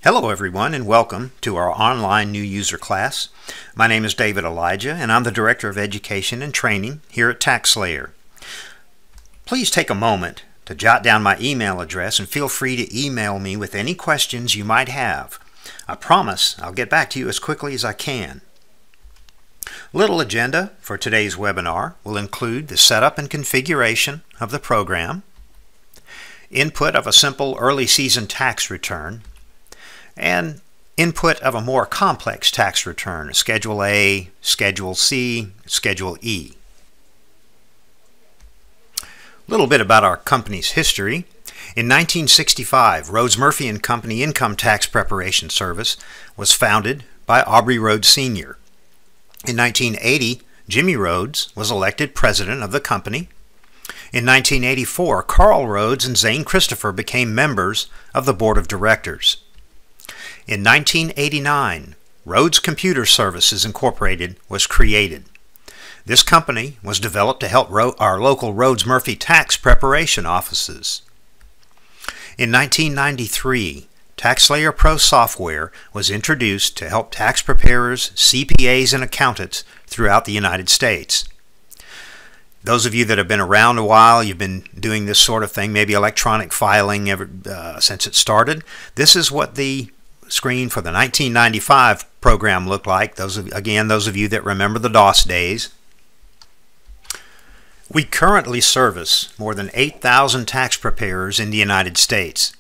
Hello everyone and welcome to our online new user class. My name is David Elijah and I'm the Director of Education and Training here at TaxSlayer. Please take a moment to jot down my email address and feel free to email me with any questions you might have. I promise I'll get back to you as quickly as I can. Little agenda for today's webinar will include the setup and configuration of the program, input of a simple early season tax return, and input of a more complex tax return, Schedule A, Schedule C, Schedule E. A little bit about our company's history. In 1965, Rhodes Murphy & Company Income Tax Preparation Service was founded by Aubrey Rhodes Sr. In 1980, Jimmy Rhodes was elected president of the company. In 1984, Carl Rhodes and Zane Christopher became members of the board of directors. In 1989, Rhodes Computer Services Incorporated was created. This company was developed to help our local Rhodes Murphy tax preparation offices. In 1993, TaxSlayer Pro software was introduced to help tax preparers, CPAs, and accountants throughout the United States. Those of you that have been around a while, you've been doing this sort of thing, maybe electronic filing since it started. This is what the screen for the 1995 program looked like. Those of you that remember the DOS days. We currently service more than 8,000 tax preparers in the United States.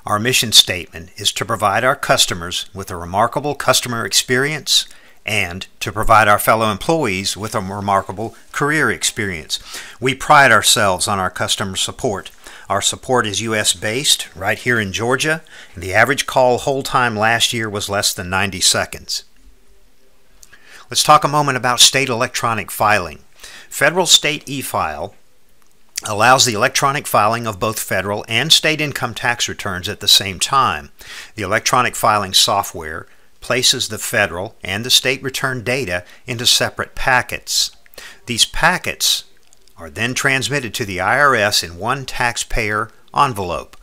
Our mission statement is to provide our customers with a remarkable customer experience and to provide our fellow employees with a remarkable career experience. We pride ourselves on our customer support. Our support is U.S. based, right here in Georgia, and the average call hold time last year was less than 90 seconds. Let's talk a moment about state electronic filing. Federal State e-file allows the electronic filing of both federal and state income tax returns at the same time. The electronic filing software places the federal and the state return data into separate packets. These packets are then transmitted to the IRS in one taxpayer envelope.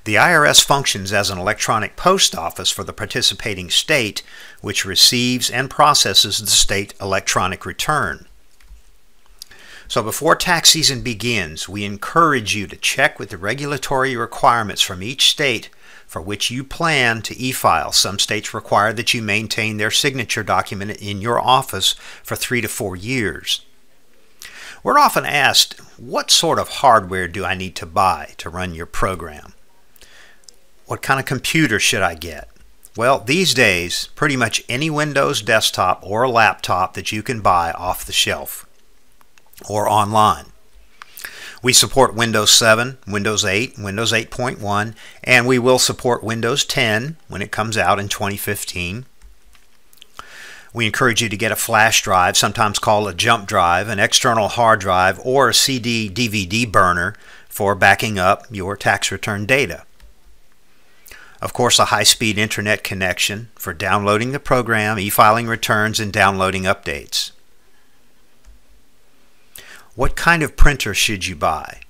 The IRS functions as an electronic post office for the participating state, which receives and processes the state electronic return. So before tax season begins, we encourage you to check with the regulatory requirements from each state for which you plan to e-file. Some states require that you maintain their signature document in your office for 3 to 4 years. We're often asked, what sort of hardware do I need to buy to run your program? What kind of computer should I get? Well, these days, pretty much any Windows desktop or laptop that you can buy off the shelf or online. We support Windows 7, Windows 8, Windows 8.1, and we will support Windows 10 when it comes out in 2015. We encourage you to get a flash drive, sometimes called a jump drive, an external hard drive, or a CD/DVD burner for backing up your tax return data. Of course, a high-speed internet connection for downloading the program, e-filing returns, and downloading updates. What kind of printer should you buy?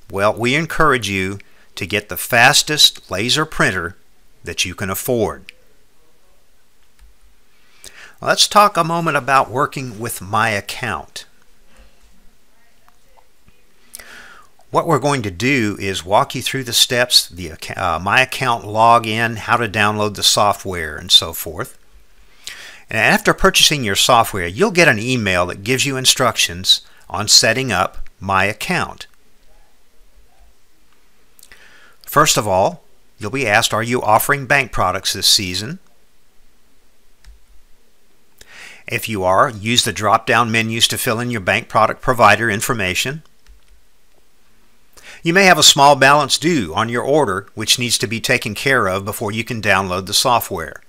Well, we encourage you to get the fastest laser printer that you can afford. Let's talk a moment about working with My Account. What we're going to do is walk you through the steps, the My Account login, how to download the software, and so forth. And after purchasing your software, you'll get an email that gives you instructions on setting up My Account. First of all, you'll be asked, are you offering bank products this season? If you are, use the drop-down menus to fill in your bank product provider information. You may have a small balance due on your order, which needs to be taken care of before you can download the software.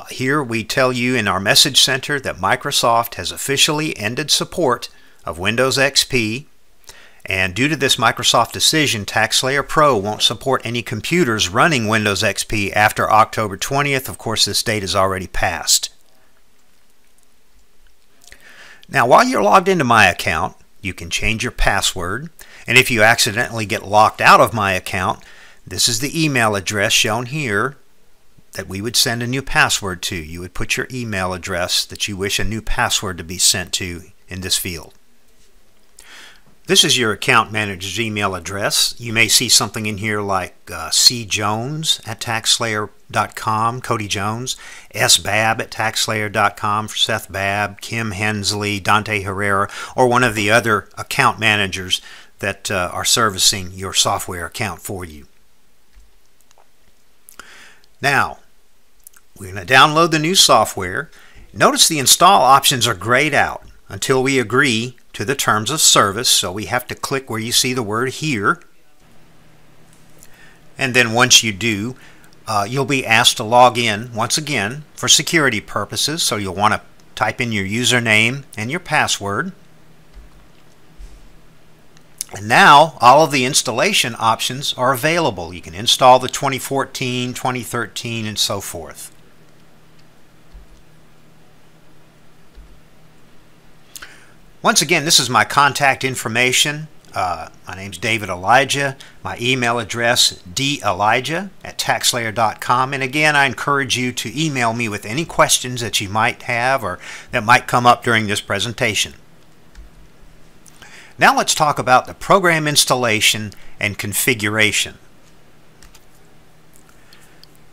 Here we tell you in our message center that Microsoft has officially ended support of Windows XP, and due to this Microsoft decision, TaxSlayer Pro won't support any computers running Windows XP after October 20th. Of course, this date is already passed. Now, while you're logged into My Account, you can change your password, and if you accidentally get locked out of My Account, This is the email address shown here that we would send a new password to. You would put your email address that you wish a new password to be sent to in this field. This is your account manager's email address. You may see something in here like cjones@taxslayer.com, Cody Jones, sbabb@taxslayer.com for Seth Babb, Kim Hensley, Dante Herrera, or one of the other account managers that are servicing your software account for you. Now, we're going to download the new software. Notice the install options are grayed out until we agree to the terms of service, so we have to click where you see the word here. And then once you do, you'll be asked to log in once again for security purposes, so you'll want to type in your username and your password. And now all of the installation options are available. You can install the 2014, 2013, and so forth. Once again, this is my contact information. My name's David Elijah. My email address, delijah@taxslayer.com. And again, I encourage you to email me with any questions that you might have or that might come up during this presentation. Now let's talk about the program installation and configuration.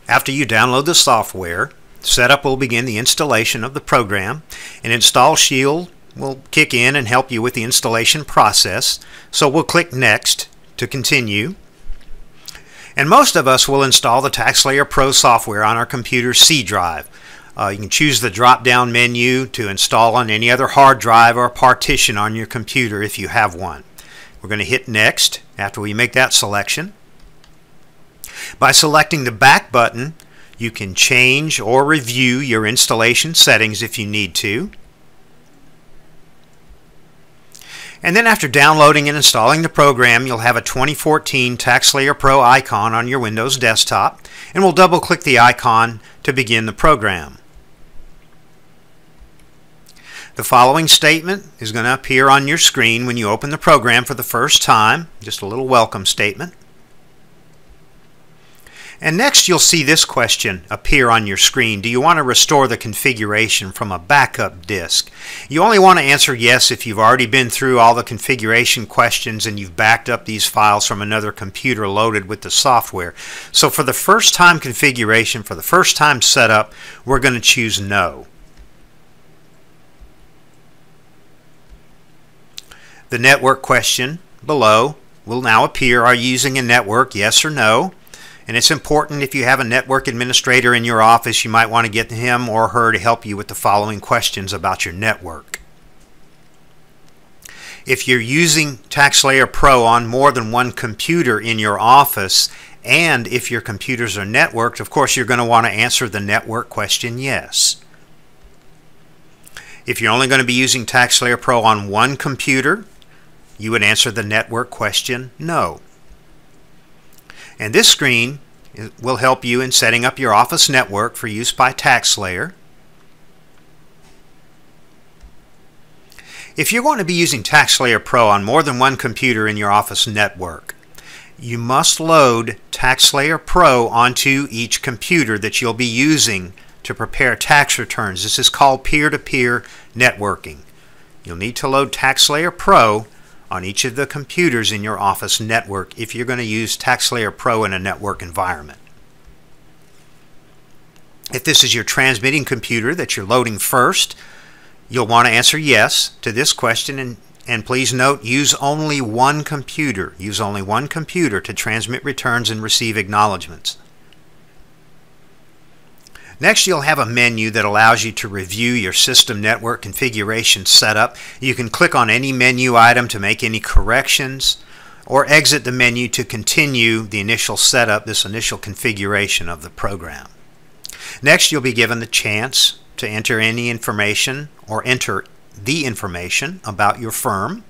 After you download the software, setup will begin the installation of the program, and Install Shield will kick in and help you with the installation process. So we'll click Next to continue. And most of us will install the TaxSlayer Pro software on our computer C drive. You can choose the drop-down menu to install on any other hard drive or partition on your computer if you have one. We're going to hit Next after we make that selection. By selecting the back button, you can change or review your installation settings if you need to. And then after downloading and installing the program, you'll have a 2014 TaxSlayer Pro icon on your Windows desktop, and we'll double-click the icon to begin the program. The following statement is going to appear on your screen when you open the program for the first time, just a little welcome statement. And next you'll see this question appear on your screen. Do you want to restore the configuration from a backup disk? You only want to answer yes if you've already been through all the configuration questions and you've backed up these files from another computer loaded with the software. So for the first time configuration, for the first time setup, we're going to choose no. The network question below will now appear. Are you using a network, yes or no? And it's important, if you have a network administrator in your office, you might want to get him or her to help you with the following questions about your network. If you're using TaxSlayer Pro on more than one computer in your office, and if your computers are networked, of course you're going to want to answer the network question yes. If you're only going to be using TaxSlayer Pro on one computer, you would answer the network question no. And this screen will help you in setting up your office network for use by TaxSlayer. If you're going to be using TaxSlayer Pro on more than one computer in your office network, you must load TaxSlayer Pro onto each computer that you'll be using to prepare tax returns. This is called peer-to-peer networking. You'll need to load TaxSlayer Pro on each of the computers in your office network if you're going to use TaxSlayer Pro in a network environment. If this is your transmitting computer that you're loading first, you'll want to answer yes to this question, and please note, use only one computer. Use only one computer to transmit returns and receive acknowledgments. Next, you'll have a menu that allows you to review your system network configuration setup. You can click on any menu item to make any corrections, or exit the menu to continue the initial setup, this initial configuration of the program. Next, you'll be given the chance to enter any information or enter the information about your firm.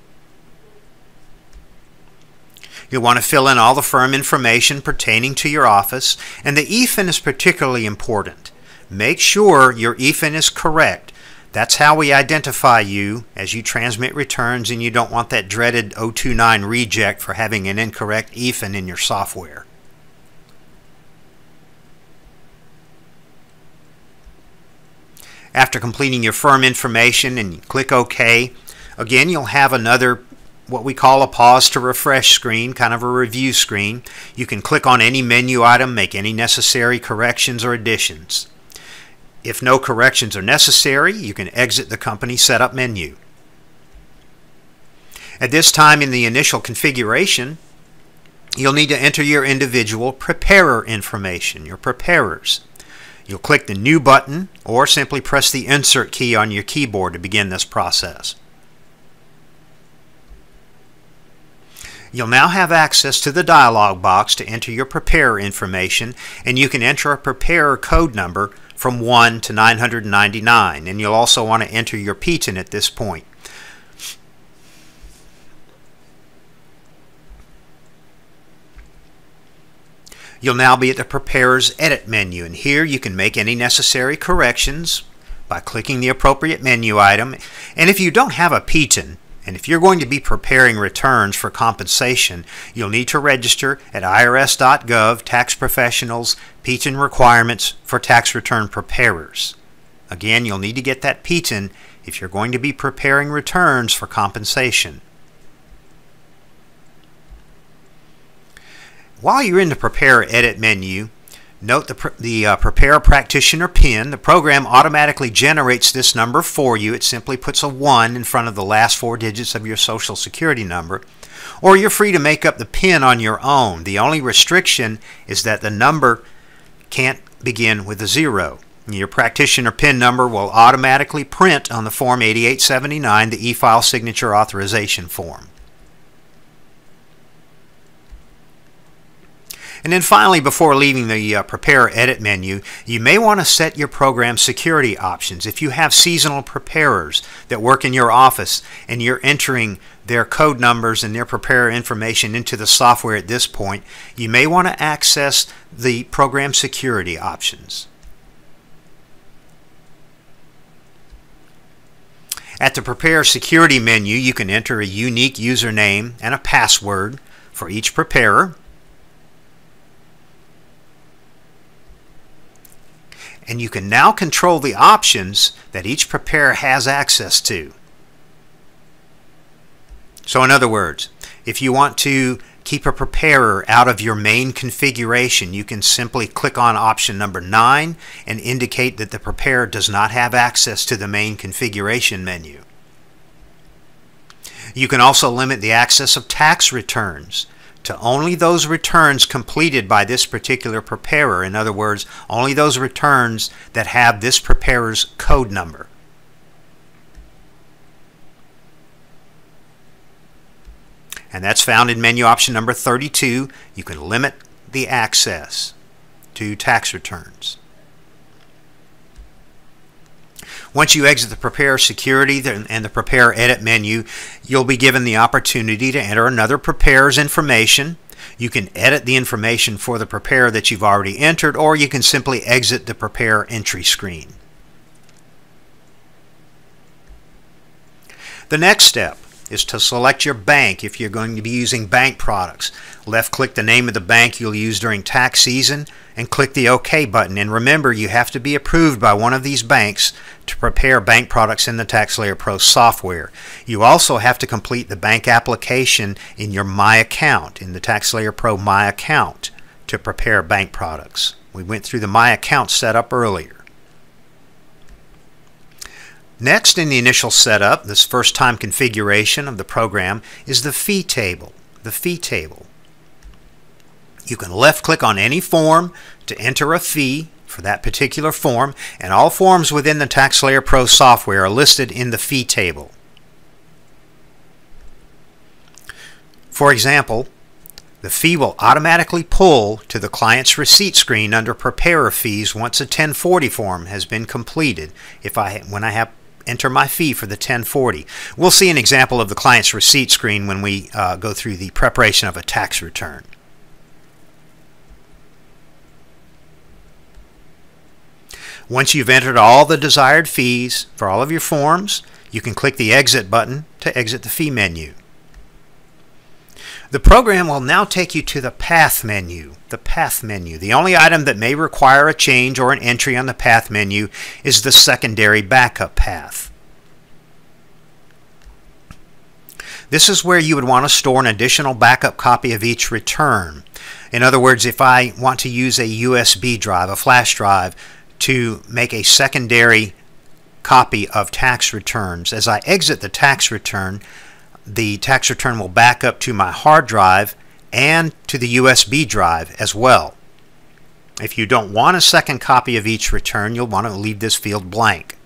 You'll want to fill in all the firm information pertaining to your office, and the EFIN is particularly important. Make sure your EFIN is correct. That's how we identify you as you transmit returns, and you don't want that dreaded 029 reject for having an incorrect EFIN in your software. After completing your firm information and you click OK, again you'll have another what we call a pause to refresh screen, kind of a review screen. You can click on any menu item, make any necessary corrections or additions. If no corrections are necessary, you can exit the company setup menu. At this time in the initial configuration, you'll need to enter your individual preparer information, your preparers. You'll click the New button or simply press the Insert key on your keyboard to begin this process. You'll now have access to the dialog box to enter your preparer information, and you can enter a preparer code number from 1 to 999, and you'll also want to enter your PTIN at this point. You'll now be at the Preparer's Edit menu, and here you can make any necessary corrections by clicking the appropriate menu item. And if you don't have a PTIN, and if you're going to be preparing returns for compensation, you'll need to register at irs.gov Tax Professionals PTIN Requirements for Tax Return Preparers. Again, you'll need to get that PTIN if you're going to be preparing returns for compensation. While you're in the Prepare Edit menu, note the Prepare Practitioner PIN. The program automatically generates this number for you. It simply puts a 1 in front of the last 4 digits of your Social Security number. Or you're free to make up the PIN on your own. The only restriction is that the number can't begin with a 0. Your practitioner PIN number will automatically print on the Form 8879, the e-file signature authorization form. And then finally, before leaving the Prepare Edit menu, you may want to set your program security options. If you have seasonal preparers that work in your office and you're entering their code numbers and their preparer information into the software at this point, you may want to access the program security options. At the Prepare Security menu, you can enter a unique username and a password for each preparer. And you can now control the options that each preparer has access to. So in other words, if you want to keep a preparer out of your main configuration, you can simply click on option number 9 and indicate that the preparer does not have access to the main configuration menu. You can also limit the access of tax returns to only those returns completed by this particular preparer. In other words, only those returns that have this preparer's code number. And that's found in menu option number 32. You can limit the access to tax returns. Once you exit the Prepare Security and the Prepare Edit menu, you'll be given the opportunity to enter another preparer's information. You can edit the information for the preparer that you've already entered, or you can simply exit the Prepare Entry screen. The next step is to select your bank if you're going to be using bank products. Left-click the name of the bank you'll use during tax season and click the OK button. And remember, you have to be approved by one of these banks to prepare bank products in the TaxSlayer Pro software. You also have to complete the bank application in your My Account, in the TaxSlayer Pro My Account, to prepare bank products. We went through the My Account setup earlier. Next, in the initial setup, this first-time configuration of the program, is the fee table. The fee table. You can left-click on any form to enter a fee for that particular form, and all forms within the TaxSlayer Pro software are listed in the fee table. For example, the fee will automatically pull to the client's receipt screen under Preparer Fees once a 1040 form has been completed. When I enter my fee for the 1040. We'll see an example of the client's receipt screen when we go through the preparation of a tax return. Once you've entered all the desired fees for all of your forms, you can click the Exit button to exit the fee menu. The program will now take you to the Path menu. The Path menu. The only item that may require a change or an entry on the Path menu is the secondary backup path. This is where you would want to store an additional backup copy of each return. In other words, if I want to use a USB drive, a flash drive, to make a secondary copy of tax returns, as I exit the tax return will back up to my hard drive and to the USB drive as well. If you don't want a second copy of each return, you'll want to leave this field blank.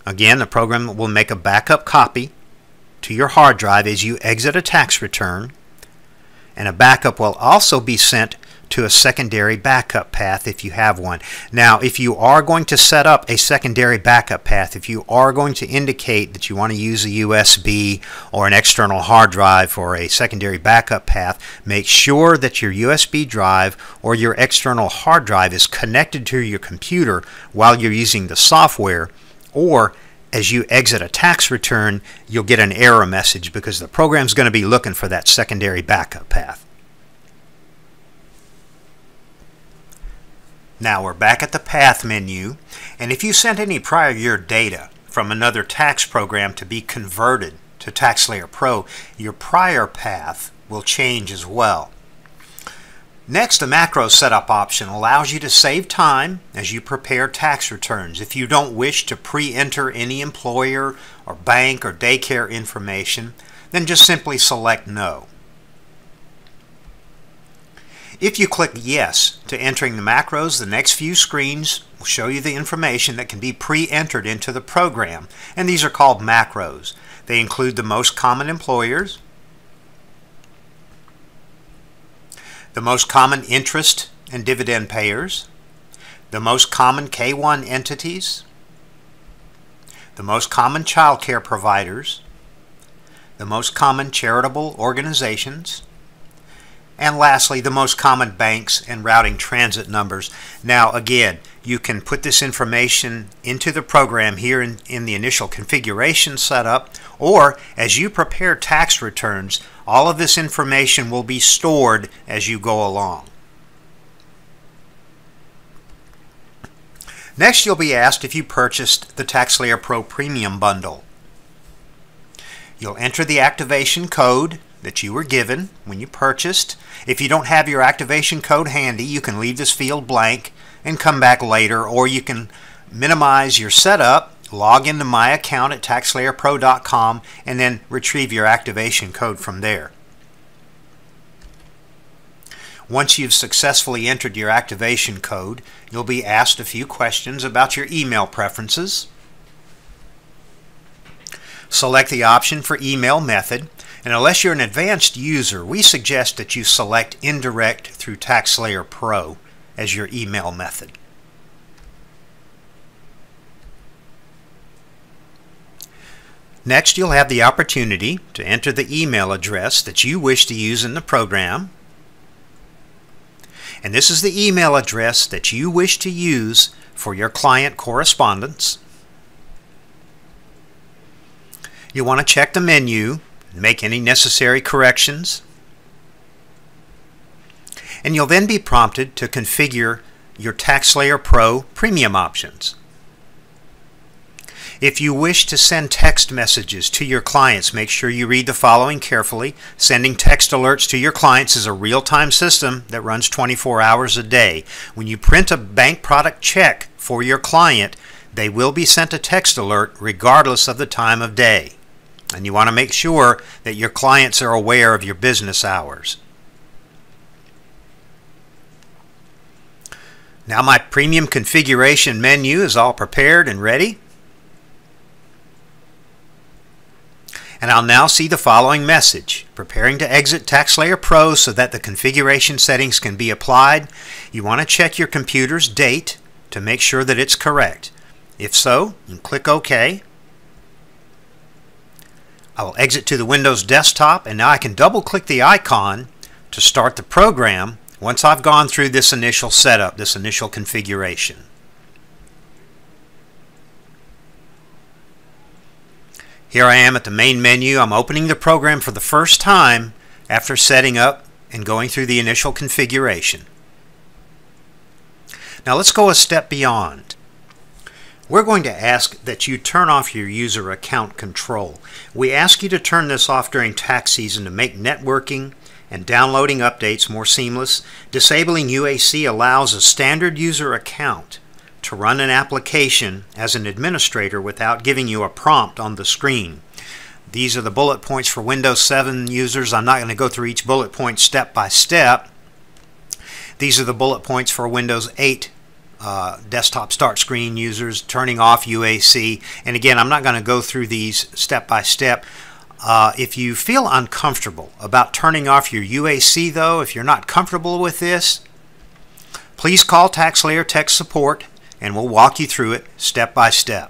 Again, the program will make a backup copy to your hard drive as you exit a tax return, and a backup will also be sent to a secondary backup path if you have one. Now, if you are going to set up a secondary backup path, if you are going to indicate that you want to use a USB or an external hard drive for a secondary backup path, make sure that your USB drive or your external hard drive is connected to your computer while you're using the software, or as you exit a tax return, you'll get an error message because the program's going to be looking for that secondary backup path. Now we're back at the Path menu, and if you sent any prior year data from another tax program to be converted to TaxSlayer Pro, your prior path will change as well. Next, the macro setup option allows you to save time as you prepare tax returns. If you don't wish to pre-enter any employer or bank or daycare information, then just simply select No. If you click Yes to entering the macros, the next few screens will show you the information that can be pre-entered into the program, and these are called macros. They include the most common employers, the most common interest and dividend payers, the most common K-1 entities, the most common child care providers, the most common charitable organizations, and lastly, the most common banks and routing transit numbers. Now again, you can put this information into the program here in the initial configuration setup, or as you prepare tax returns, all of this information will be stored as you go along. Next, you'll be asked if you purchased the TaxSlayer Pro Premium Bundle. You'll enter the activation code that you were given when you purchased. If you don't have your activation code handy, you can leave this field blank and come back later, or you can minimize your setup, log into my account at TaxSlayerPro.com, and then retrieve your activation code from there. Once you've successfully entered your activation code, you'll be asked a few questions about your email preferences. Select the option for email method, and unless you're an advanced user, we suggest that you select Indirect through TaxSlayer Pro as your email method. Next, you'll have the opportunity to enter the email address that you wish to use in the program. And this is the email address that you wish to use for your client correspondence. You'll want to check the menu and make any necessary corrections. And you'll then be prompted to configure your TaxSlayer Pro premium options. If you wish to send text messages to your clients, make sure you read the following carefully. Sending text alerts to your clients is a real-time system that runs 24 hours a day. When you print a bank product check for your client, they will be sent a text alert regardless of the time of day. And you want to make sure that your clients are aware of your business hours. Now my premium configuration menu is all prepared and ready. And I'll now see the following message: preparing to exit TaxSlayer Pro so that the configuration settings can be applied. You want to check your computer's date to make sure that it's correct. If so, you click OK. I will exit to the Windows desktop, and now I can double-click the icon to start the program once I've gone through this initial setup, this initial configuration. Here I am at the main menu. I'm opening the program for the first time after setting up and going through the initial configuration. Now let's go a step beyond. We're going to ask that you turn off your user account control. We ask you to turn this off during tax season to make networking and downloading updates more seamless. Disabling UAC allows a standard user account to run an application as an administrator without giving you a prompt on the screen. These are the bullet points for Windows 7 users. I'm not going to go through each bullet point step by step. These are the bullet points for Windows 8 desktop start screen users, turning off UAC. And again, I'm not going to go through these step by step. If you feel uncomfortable about turning off your UAC though, if you're not comfortable with this, please call TaxSlayer Tech Support and we'll walk you through it step by step.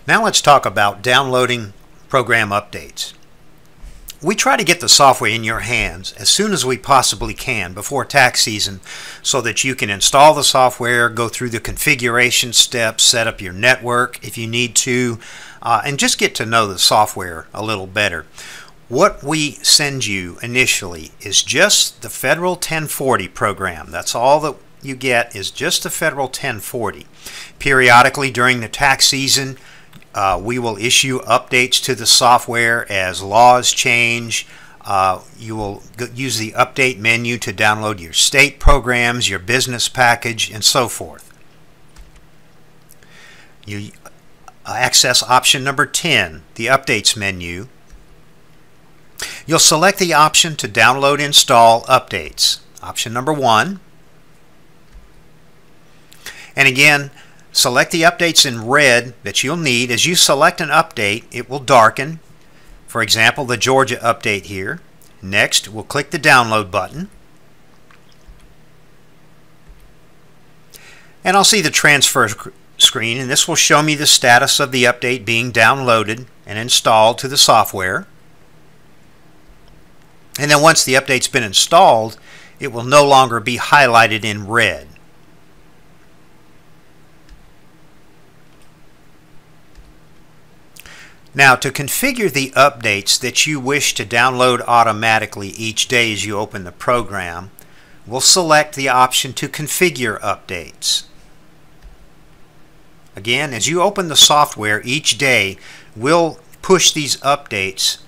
Now let's talk about downloading program updates. We try to get the software in your hands as soon as we possibly can before tax season so that you can install the software, go through the configuration steps, set up your network if you need to, and just get to know the software a little better. What we send you initially is just the Federal 1040 program. That's all that you get, is just the Federal 1040. Periodically during the tax season, we will issue updates to the software as laws change. You will use the update menu to download your state programs, your business package, and so forth. You access option number 10, the updates menu. You'll select the option to download install updates, option number 1. And again, select the updates in red that you'll need. As you select an update, it will darken. For example, the Georgia update here. Next, we'll click the download button. And I'll see the transfer screen, and this will show me the status of the update being downloaded and installed to the software. And then once the update's been installed, it will no longer be highlighted in red. Now, to configure the updates that you wish to download automatically each day as you open the program, we'll select the option to configure updates. Again, as you open the software each day, we'll push these updates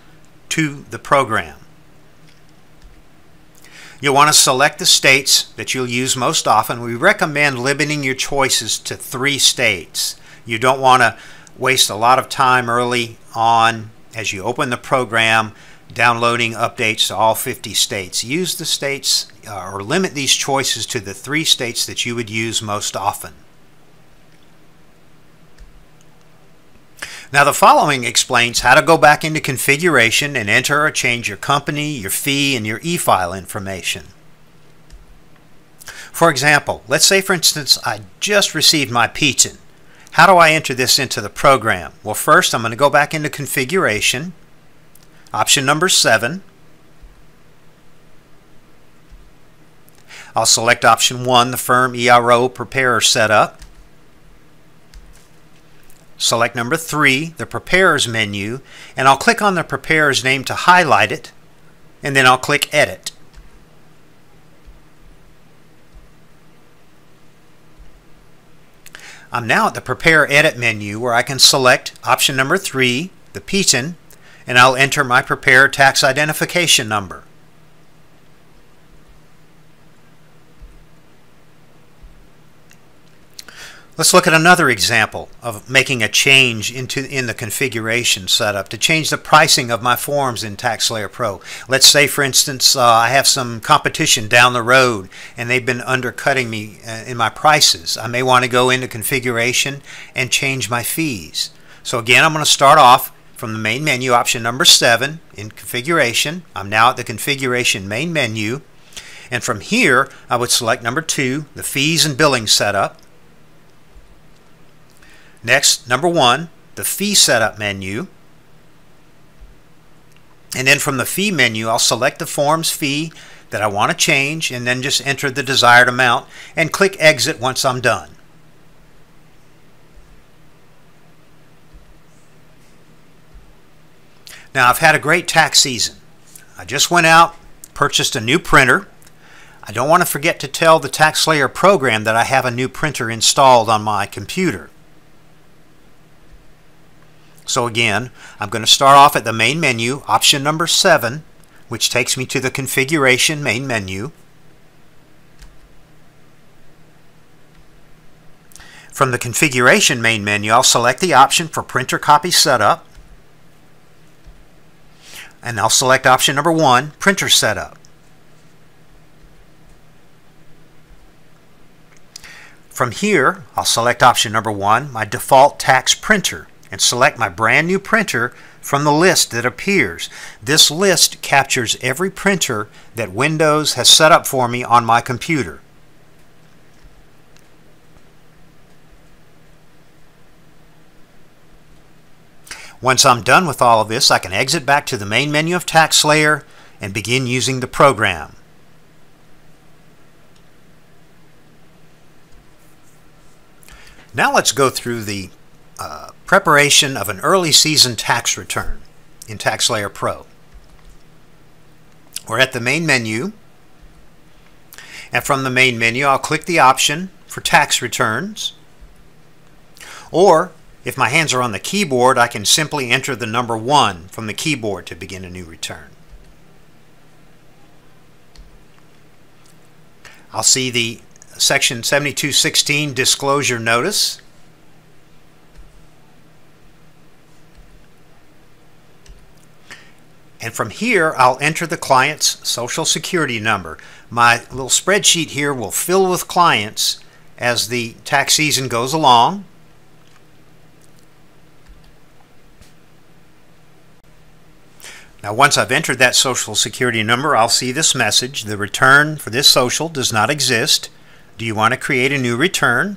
to the program. You'll want to select the states that you'll use most often. We recommend limiting your choices to 3 states. You don't want to waste a lot of time early on as you open the program downloading updates to all 50 states. Use the states or limit these choices to the 3 states that you would use most often. Now the following explains how to go back into configuration and enter or change your company, your fee, and your e-file information. For example, let's say for instance I just received my PTIN. How do I enter this into the program? Well, first I'm going to go back into configuration, option number 7. I'll select option 1, the firm ERO preparer setup. Select number 3, the preparer's menu, and I'll click on the preparer's name to highlight it, and then I'll click edit. I'm now at the Prepare Edit menu where I can select option number 3, the PTIN, and I'll enter my Preparer Tax Identification number. Let's look at another example of making a change in the configuration setup to change the pricing of my forms in TaxSlayer Pro. Let's say, for instance, I have some competition down the road and they've been undercutting me in my prices. I may want to go into configuration and change my fees. So again, I'm going to start off from the main menu, option number 7 in configuration. I'm now at the configuration main menu, and from here I would select number 2, the fees and billing setup. Next, number 1, the fee setup menu. And then from the fee menu, I'll select the form's fee that I want to change and then just enter the desired amount and click exit once I'm done. Now, I've had a great tax season. I just went out, purchased a new printer. I don't want to forget to tell the TaxSlayer program that I have a new printer installed on my computer. So again, I'm going to start off at the main menu, option number 7, which takes me to the configuration main menu. From the configuration main menu, I'll select the option for printer copy setup. And I'll select option number 1, printer setup. From here, I'll select option number 1, my default tax printer, and select my brand new printer from the list that appears. This list captures every printer that Windows has set up for me on my computer. Once I'm done with all of this, I can exit back to the main menu of TaxSlayer and begin using the program. Now let's go through the preparation of an early season tax return in TaxSlayer Pro. We're at the main menu, and from the main menu I'll click the option for tax returns, or if my hands are on the keyboard, I can simply enter the number 1 from the keyboard to begin a new return. I'll see the Section 7216 disclosure notice. And from here, I'll enter the client's Social Security number. My little spreadsheet here will fill with clients as the tax season goes along. Now, once I've entered that Social Security number, I'll see this message: the return for this social does not exist. Do you want to create a new return?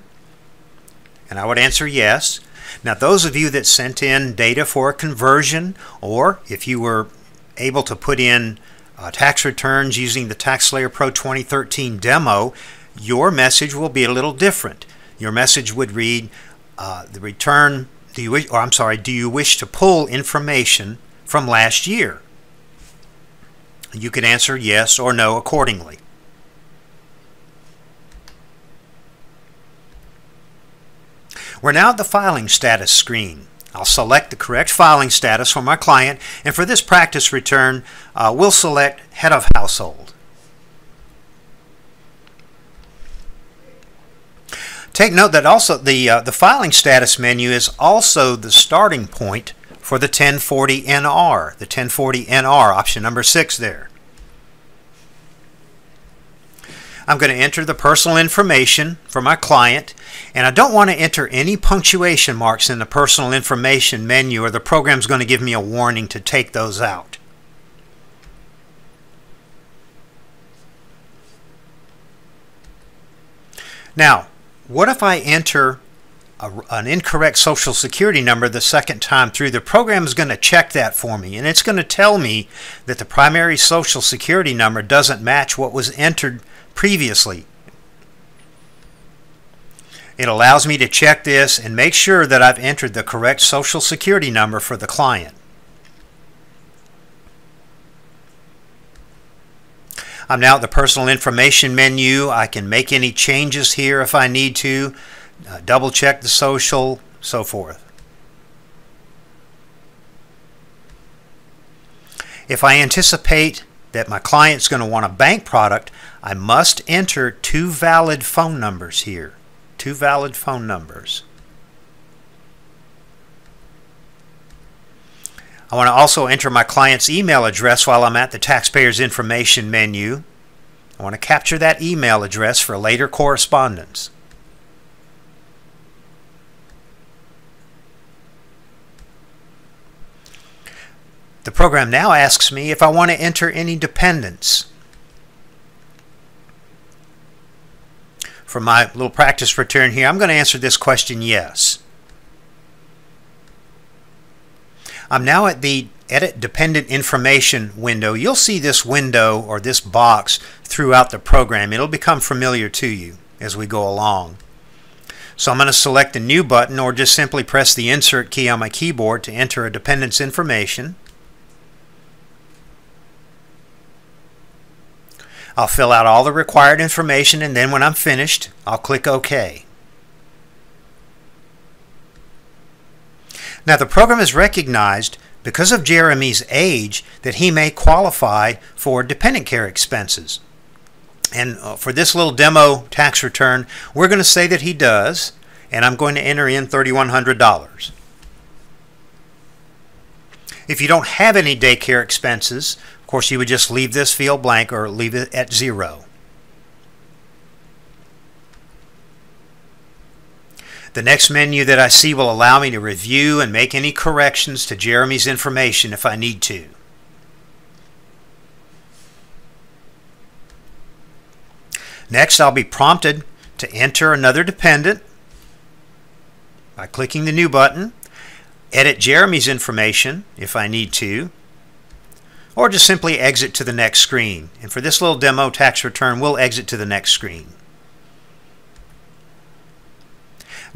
And I would answer yes. Now, those of you that sent in data for a conversion, or if you were able to put in tax returns using the TaxSlayer Pro 2013 demo, your message will be a little different. Your message would read, the return, do you wish to pull information from last year? You could answer yes or no accordingly. We're now at the filing status screen. I'll select the correct filing status for my client, and for this practice return, we'll select head of household. Take note that also the filing status menu is also the starting point for the 1040NR, the 1040NR, option number 6 there. I'm going to enter the personal information for my client, and I don't want to enter any punctuation marks in the personal information menu, or the program's going to give me a warning to take those out. Now, what if I enter an incorrect Social Security number the second time through? The program is going to check that for me, and it's going to tell me that the primary Social Security number doesn't match what was entered previously. It allows me to check this and make sure that I've entered the correct Social Security number for the client. I'm now at the personal information menu. I can make any changes here if I need to, double check the social, so forth. If I anticipate that my client's going to want a bank product, I must enter 2 valid phone numbers here. 2 valid phone numbers. I want to also enter my client's email address while I'm at the taxpayer's information menu. I want to capture that email address for later correspondence. The program now asks me if I want to enter any dependents. For my little practice return here, I'm going to answer this question yes. I'm now at the Edit Dependent Information window. You'll see this window or this box throughout the program. It'll become familiar to you as we go along. So I'm going to select the New button, or just simply press the Insert key on my keyboard to enter a dependent's information. I'll fill out all the required information, and then when I'm finished, I'll click OK. Now the program has recognized, because of Jeremy's age, that he may qualify for dependent care expenses. And for this little demo tax return, we're going to say that he does, and I'm going to enter in $3,100. If you don't have any daycare expenses, of course you would just leave this field blank or leave it at 0. The next menu that I see will allow me to review and make any corrections to Jeremy's information if I need to. Next, I'll be prompted to enter another dependent by clicking the New button, edit Jeremy's information if I need to, or just simply exit to the next screen. And for this little demo tax return, we'll exit to the next screen.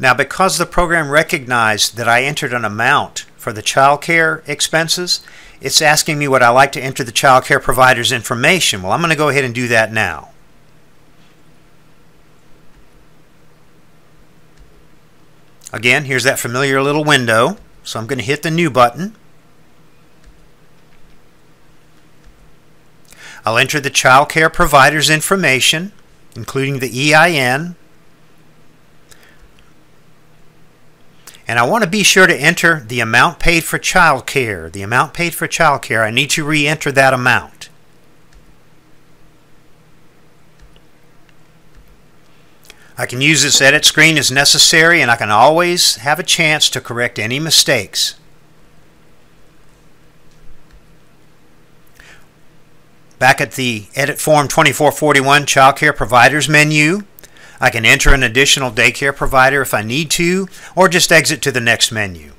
Now, because the program recognized that I entered an amount for the child care expenses, it's asking me would I like to enter the child care provider's information. Well, I'm going to go ahead and do that now. Again, here's that familiar little window. So I'm going to hit the New button. I'll enter the child care provider's information, including the EIN. And I want to be sure to enter the amount paid for child care. The amount paid for child care, I need to re-enter that amount. I can use this edit screen as necessary, and I can always have a chance to correct any mistakes. Back at the Edit Form 2441 Child Care Providers menu, I can enter an additional daycare provider if I need to, or just exit to the next menu.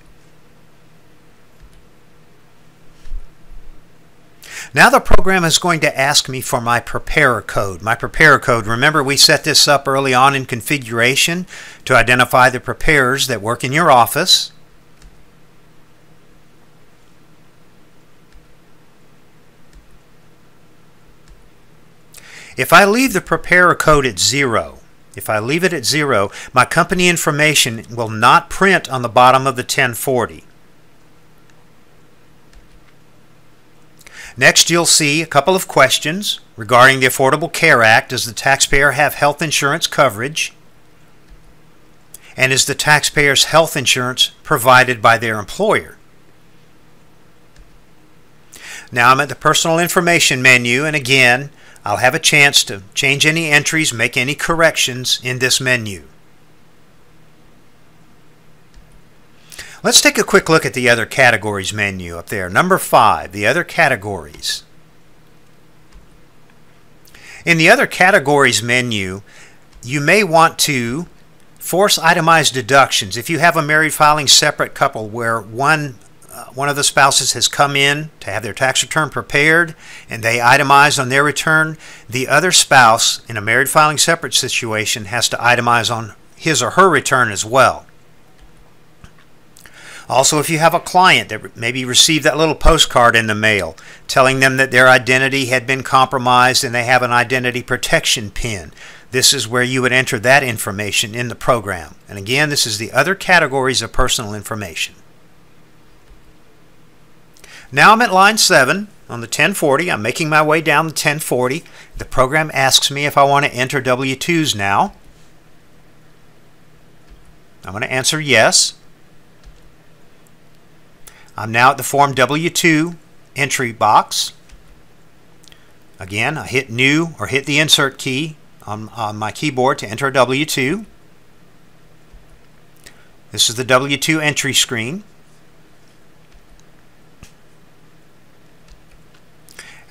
Now the program is going to ask me for my preparer code. My preparer code, remember we set this up early on in configuration to identify the preparers that work in your office. If I leave the preparer code at 0, if I leave it at 0, my company information will not print on the bottom of the 1040. Next, you'll see a couple of questions regarding the Affordable Care Act. Does the taxpayer have health insurance coverage? And is the taxpayer's health insurance provided by their employer? Now I'm at the Personal Information menu, and again, I'll have a chance to change any entries, make any corrections in this menu. Let's take a quick look at the Other Categories menu up there. Number 5, the Other Categories. In the Other Categories menu, you may want to force itemized deductions. If you have a married filing separate couple where one of the spouses has come in to have their tax return prepared and they itemize on their return, the other spouse in a married filing separate situation has to itemize on his or her return as well. Also, if you have a client that maybe received that little postcard in the mail telling them that their identity had been compromised and they have an identity protection PIN, this is where you would enter that information in the program. And again, this is the Other Categories of Personal Information. Now I'm at line 7 on the 1040. I'm making my way down the 1040. The program asks me if I want to enter W-2s now. I'm going to answer yes. I'm now at the Form W-2 entry box. Again, I hit New or hit the Insert key on my keyboard to enter a W-2. This is the W-2 entry screen.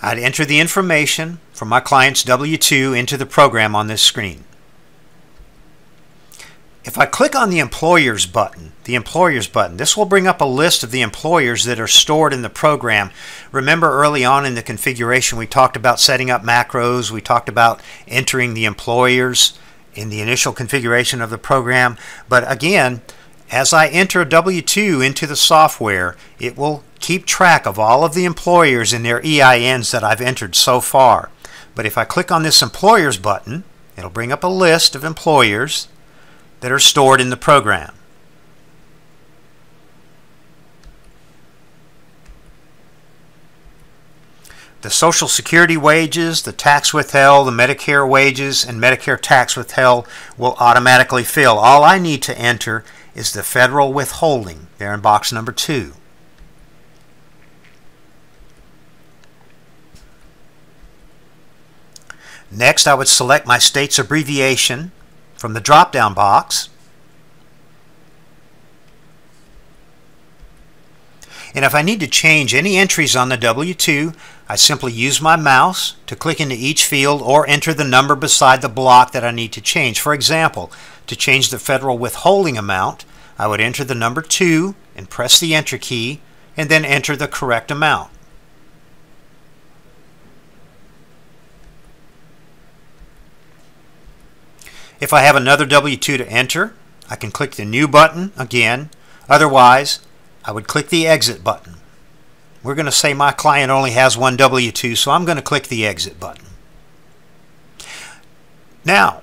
I'd enter the information from my client's W-2 into the program on this screen. If I click on the Employers button, this will bring up a list of the employers that are stored in the program. Remember early on in the configuration we talked about setting up macros, we talked about entering the employers in the initial configuration of the program. But again, as I enter a W-2 into the software, it will keep track of all of the employers and their EINs that I've entered so far. But if I click on this Employers button, it'll bring up a list of employers that are stored in the program. The Social Security wages, the tax withheld, the Medicare wages, and Medicare tax withheld will automatically fill. All I need to enter is the federal withholding there in box number 2. Next, I would select my state's abbreviation from the drop-down box. And if I need to change any entries on the W-2, I simply use my mouse to click into each field or enter the number beside the block that I need to change. For example, to change the federal withholding amount, I would enter the number 2 and press the Enter key and then enter the correct amount. If I have another W-2 to enter, I can click the New button again. Otherwise, I would click the Exit button. We're going to say my client only has one W-2, so I'm going to click the Exit button. Now,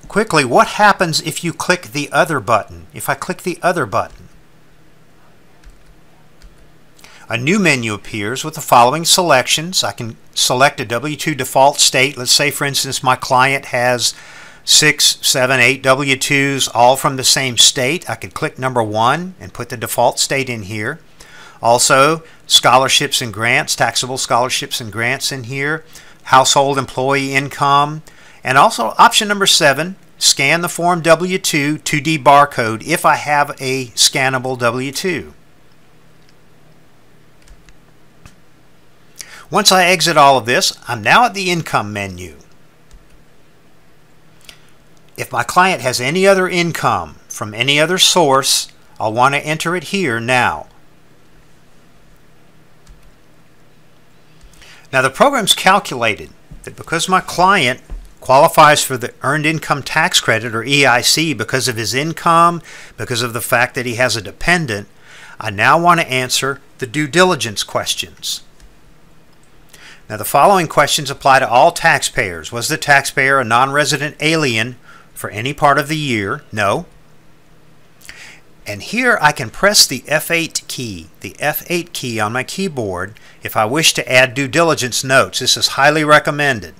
quickly, what happens if you click the Other button? If I click the Other button, a new menu appears with the following selections. I can select a W-2 default state. Let's say, for instance, my client has 6, 7, 8 W-2s all from the same state. I could click number 1 and put the default state in here. Also, scholarships and grants, taxable scholarships and grants in here, household employee income, and also option number 7, scan the form W-2 2D barcode if I have a scannable W-2. Once I exit all of this, I'm now at the income menu. If my client has any other income from any other source, I'll want to enter it here now. Now the program's calculated that because my client qualifies for the Earned Income Tax Credit, or EIC, because of his income, because of the fact that he has a dependent, I now want to answer the due diligence questions. Now the following questions apply to all taxpayers. Was the taxpayer a non-resident alien for any part of the year? No. And here I can press the F8 key on my keyboard if I wish to add due diligence notes. This is highly recommended.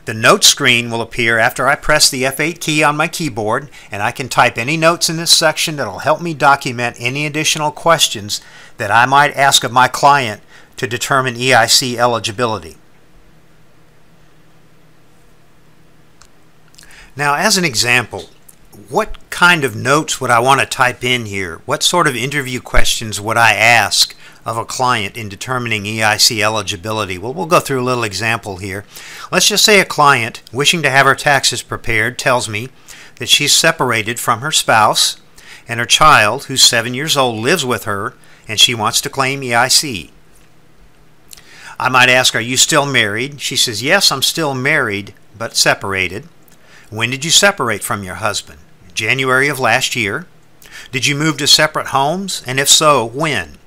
The notes screen will appear after I press the F8 key on my keyboard, and I can type any notes in this section that will help me document any additional questions that I might ask of my client to determine EIC eligibility. Now, as an example, what kind of notes would I want to type in here? What sort of interview questions would I ask of a client in determining EIC eligibility? Well, we'll go through a little example here. Let's just say a client wishing to have her taxes prepared tells me that she's separated from her spouse and her child, who's 7 years old, lives with her, and she wants to claim EIC. I might ask, are you still married? She says, yes, I'm still married, but separated. When did you separate from your husband? January of last year. Did you move to separate homes? And if so, when?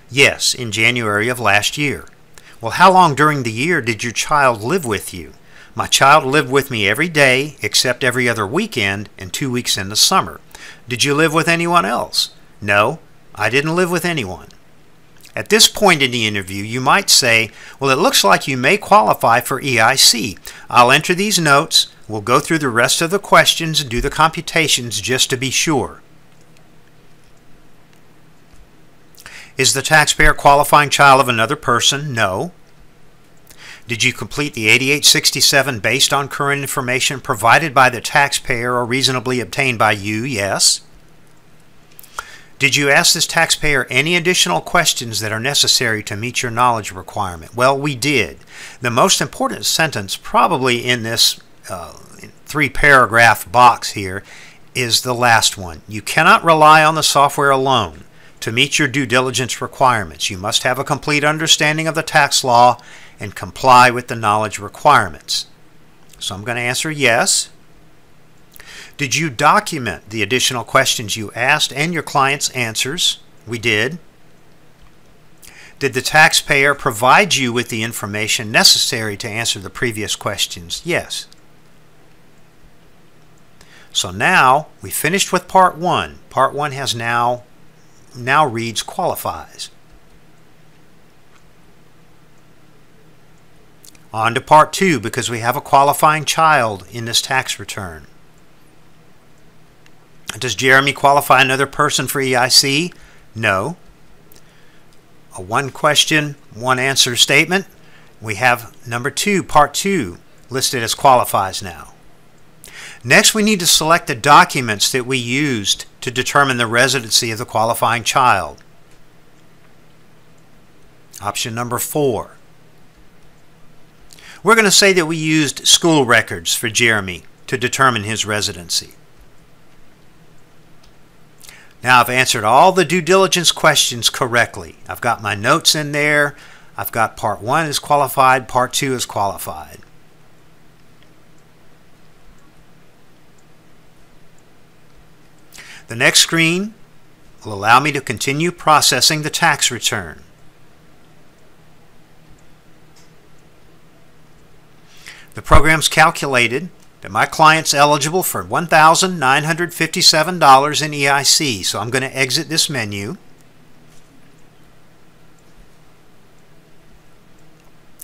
Yes, in January of last year. Well, how long during the year did your child live with you? My child lived with me every day except every other weekend and 2 weeks in the summer. Did you live with anyone else? No, I didn't live with anyone. At this point in the interview, you might say, well, it looks like you may qualify for EIC. I'll enter these notes. We'll go through the rest of the questions and do the computations just to be sure. Is the taxpayer a qualifying child of another person? No. Did you complete the 8867 based on current information provided by the taxpayer or reasonably obtained by you? Yes. Did you ask this taxpayer any additional questions that are necessary to meet your knowledge requirement? Well, we did. The most important sentence probably in this 3-paragraph box here is the last one. You cannot rely on the software alone to meet your due diligence requirements. You must have a complete understanding of the tax law and comply with the knowledge requirements. So I'm going to answer yes. Did you document the additional questions you asked and your client's answers? We did. Did the taxpayer provide you with the information necessary to answer the previous questions? Yes. So now we finished with Part 1. Part 1 has now reads qualifies. On to Part 2 because we have a qualifying child in this tax return. Does Jeremy qualify another person for EIC? No. A one question, one answer statement. We have number 2, Part 2, listed as qualifies now. Next, we need to select the documents that we used to determine the residency of the qualifying child. Option number 4. We're going to say that we used school records for Jeremy to determine his residency. Now I've answered all the due diligence questions correctly. I've got my notes in there. I've got Part 1 is qualified, Part 2 is qualified. The next screen will allow me to continue processing the tax return. The program's calculated that my client's eligible for $1,957 in EIC, so I'm going to exit this menu.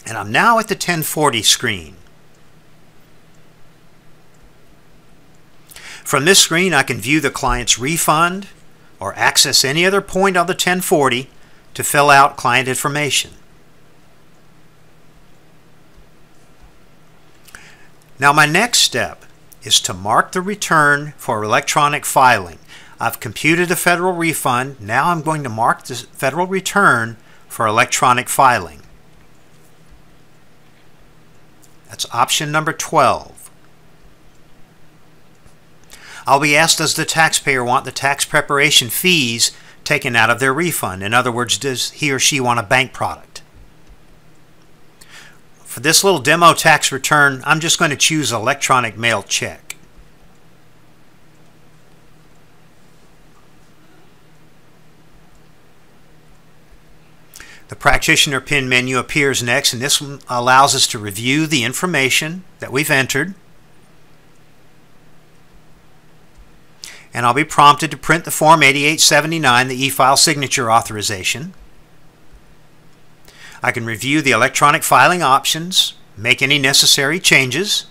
And I'm now at the 1040 screen. From this screen, I can view the client's refund or access any other point on the 1040 to fill out client information. Now my next step is to mark the return for electronic filing. I've computed a federal refund. Now I'm going to mark the federal return for electronic filing. That's option number 12. I'll be asked, does the taxpayer want the tax preparation fees taken out of their refund? In other words, does he or she want a bank product? For this little demo tax return, I'm just going to choose electronic mail check. The practitioner PIN menu appears next, and this one allows us to review the information that we've entered. And I'll be prompted to print the Form 8879, the e-file signature authorization. I can review the electronic filing options, make any necessary changes.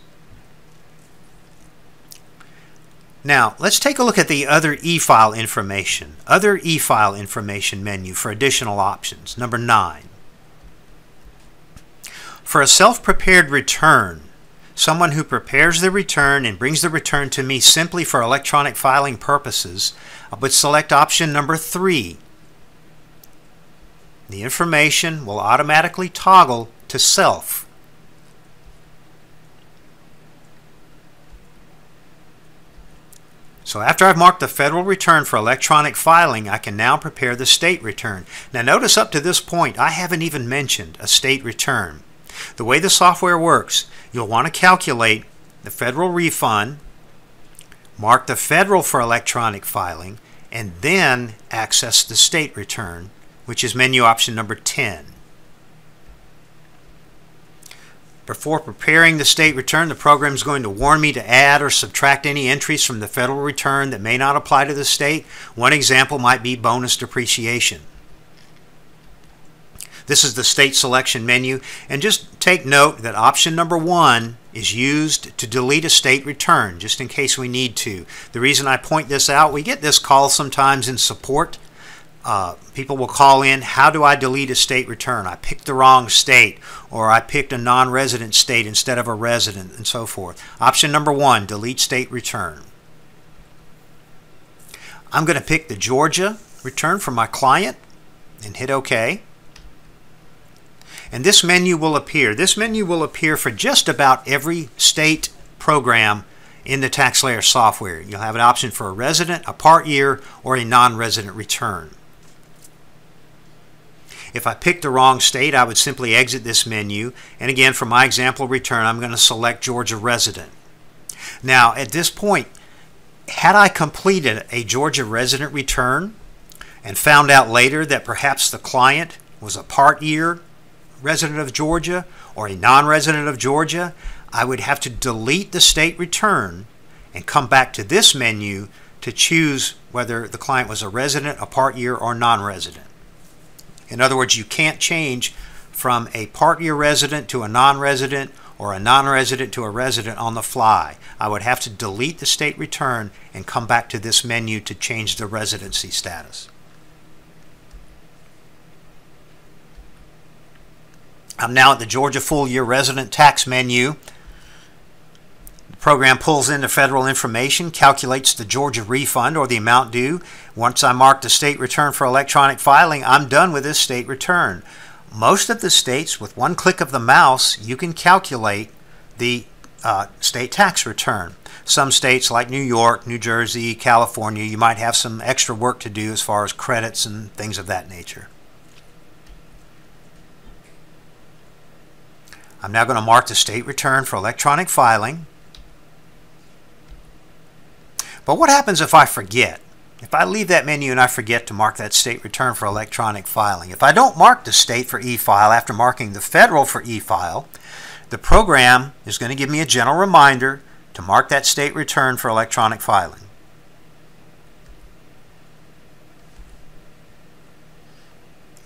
Now, let's take a look at the Other e-file information. Other e-file information menu for additional options. Number 9. For a self-prepared return, someone who prepares the return and brings the return to me simply for electronic filing purposes, I would select option number 3. The information will automatically toggle to self. So after I've marked the federal return for electronic filing, I can now prepare the state return. Now notice up to this point, I haven't even mentioned a state return. The way the software works, you'll want to calculate the federal refund, mark the federal for electronic filing, and then access the state return, which is menu option number 10. Before preparing the state return, the program is going to warn me to add or subtract any entries from the federal return that may not apply to the state. One example might be bonus depreciation. This is the state selection menu, and just take note that option number 1 is used to delete a state return, just in case we need to. The reason I point this out, we get this call sometimes in support. People will call in, how do I delete a state return? I picked the wrong state, or I picked a non-resident state instead of a resident, and so forth. Option number 1, delete state return. I'm going to pick the Georgia return for my client and hit OK. And this menu will appear. This menu will appear for just about every state program in the TaxSlayer software. You'll have an option for a resident, a part year, or a non-resident return. If I picked the wrong state, I would simply exit this menu. And again, for my example return, I'm going to select Georgia resident. Now, at this point, had I completed a Georgia resident return and found out later that perhaps the client was a part year resident of Georgia or a non-resident of Georgia, I would have to delete the state return and come back to this menu to choose whether the client was a resident, a part year, or non-resident. In other words, you can't change from a part year resident to a non-resident or a non-resident to a resident on the fly. I would have to delete the state return and come back to this menu to change the residency status. I'm now at the Georgia Full Year Resident Tax menu. The program pulls in the federal information, calculates the Georgia refund or the amount due. Once I mark the state return for electronic filing, I'm done with this state return. Most of the states, with one click of the mouse, you can calculate the state tax return. Some states like New York, New Jersey, California, you might have some extra work to do as far as credits and things of that nature. I'm now going to mark the state return for electronic filing. But what happens if I forget? If I leave that menu and I forget to mark that state return for electronic filing? If I don't mark the state for e-file after marking the federal for e-file, the program is going to give me a gentle reminder to mark that state return for electronic filing.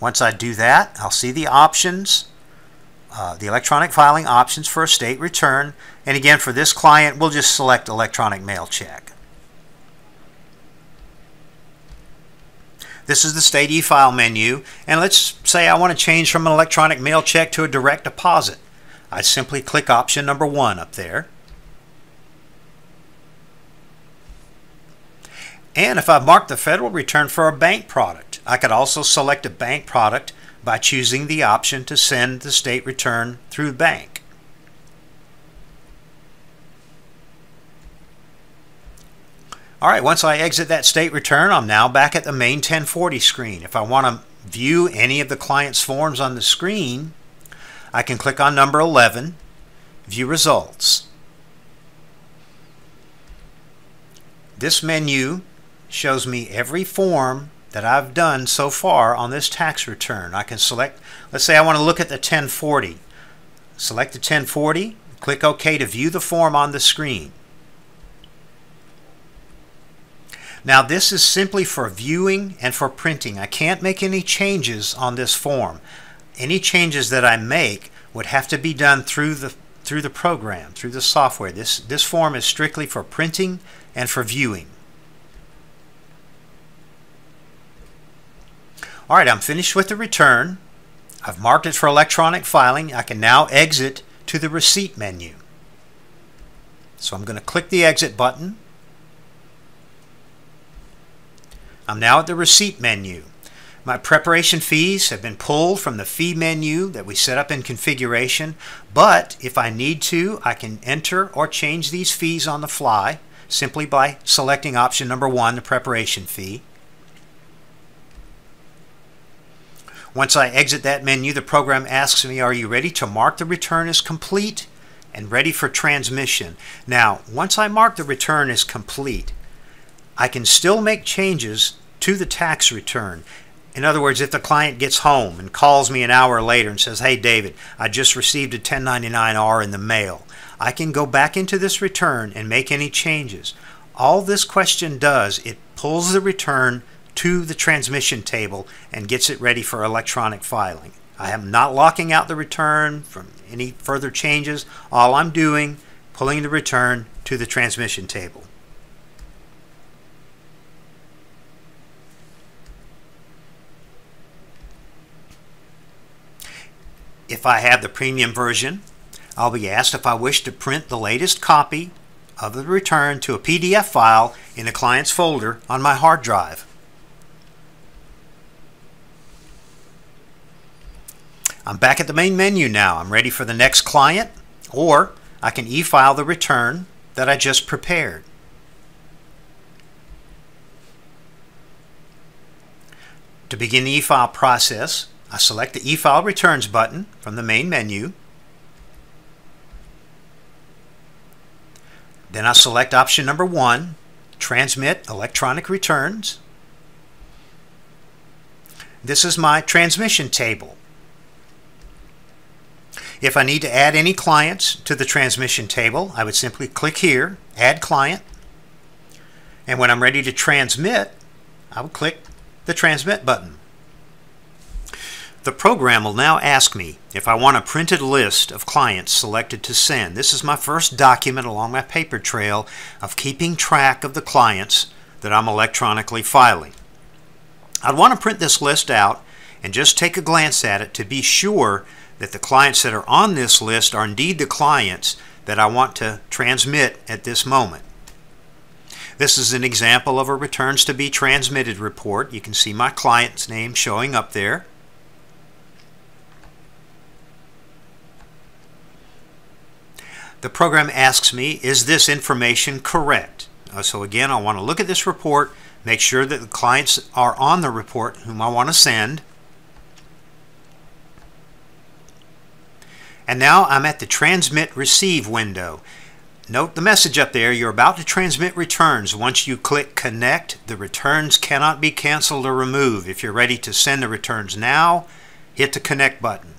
Once I do that, I'll see the options, the electronic filing options for a state return. And again, for this client, we'll just select electronic mail check. This is the state e-file menu, and let's say I want to change from an electronic mail check to a direct deposit. I simply click option number 1 up there. And if I've marked the federal return for a bank product, I could also select a bank product by choosing the option to send the state return through bank. Alright, once I exit that state return, I'm now back at the main 1040 screen. If I want to view any of the client's forms on the screen, I can click on number 11, View Results. This menu shows me every form that I've done so far on this tax return. I can select, let's say I want to look at the 1040. Select the 1040, click OK to view the form on the screen. Now this is simply for viewing and for printing. I can't make any changes on this form. Any changes that I make would have to be done through the program, through the software. This form is strictly for printing and for viewing. Alright, I'm finished with the return. I've marked it for electronic filing. I can now exit to the receipt menu. So I'm going to click the exit button. I'm now at the receipt menu. My preparation fees have been pulled from the fee menu that we set up in configuration, but if I need to, I can enter or change these fees on the fly simply by selecting option number 1, the preparation fee. Once I exit that menu, the program asks me, are you ready to mark the return as complete and ready for transmission? Now, once I mark the return as complete, I can still make changes to the tax return. In other words, if the client gets home and calls me an hour later and says, hey David, I just received a 1099-R in the mail, I can go back into this return and make any changes. All this question does, it pulls the return to the transmission table and gets it ready for electronic filing. I am not locking out the return from any further changes. All I'm doing, pulling the return to the transmission table. If I have the premium version, I'll be asked if I wish to print the latest copy of the return to a PDF file in the client's folder on my hard drive. I'm back at the main menu now. I'm ready for the next client, or I can e-file the return that I just prepared. To begin the e-file process, I select the e-file returns button from the main menu. Then I select option number 1, transmit electronic returns. This is my transmission table. If I need to add any clients to the transmission table, I would simply click here, Add Client. And when I'm ready to transmit, I would click the Transmit button. The program will now ask me if I want a printed list of clients selected to send. This is my first document along my paper trail of keeping track of the clients that I'm electronically filing. I'd want to print this list out and just take a glance at it to be sure that the clients that are on this list are indeed the clients that I want to transmit at this moment. This is an example of a returns to be transmitted report. You can see my client's name showing up there. The program asks me, is this information correct? So again, I want to look at this report, make sure that the clients are on the report whom I want to send. And now I'm at the Transmit Receive window. Note the message up there, you're about to transmit returns. Once you click Connect, the returns cannot be canceled or removed. If you're ready to send the returns now, hit the Connect button.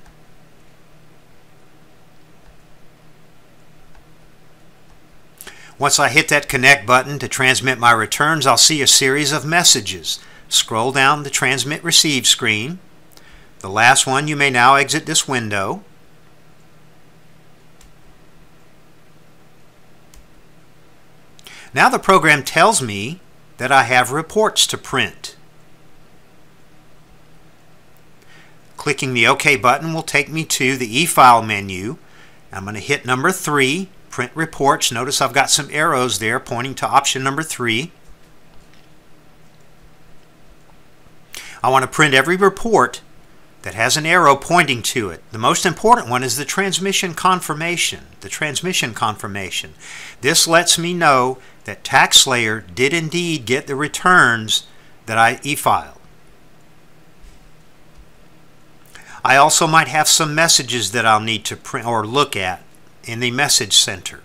Once I hit that Connect button to transmit my returns, I'll see a series of messages. Scroll down the Transmit Receive screen. The last one, you may now exit this window. Now the program tells me that I have reports to print. Clicking the OK button will take me to the e-file menu. I'm going to hit number 3. Print reports. Notice I've got some arrows there pointing to option number 3. I want to print every report that has an arrow pointing to it. The most important one is the transmission confirmation. The transmission confirmation. This lets me know that TaxSlayer did indeed get the returns that I e-filed. I also might have some messages that I'll need to print or look at in the Message Center.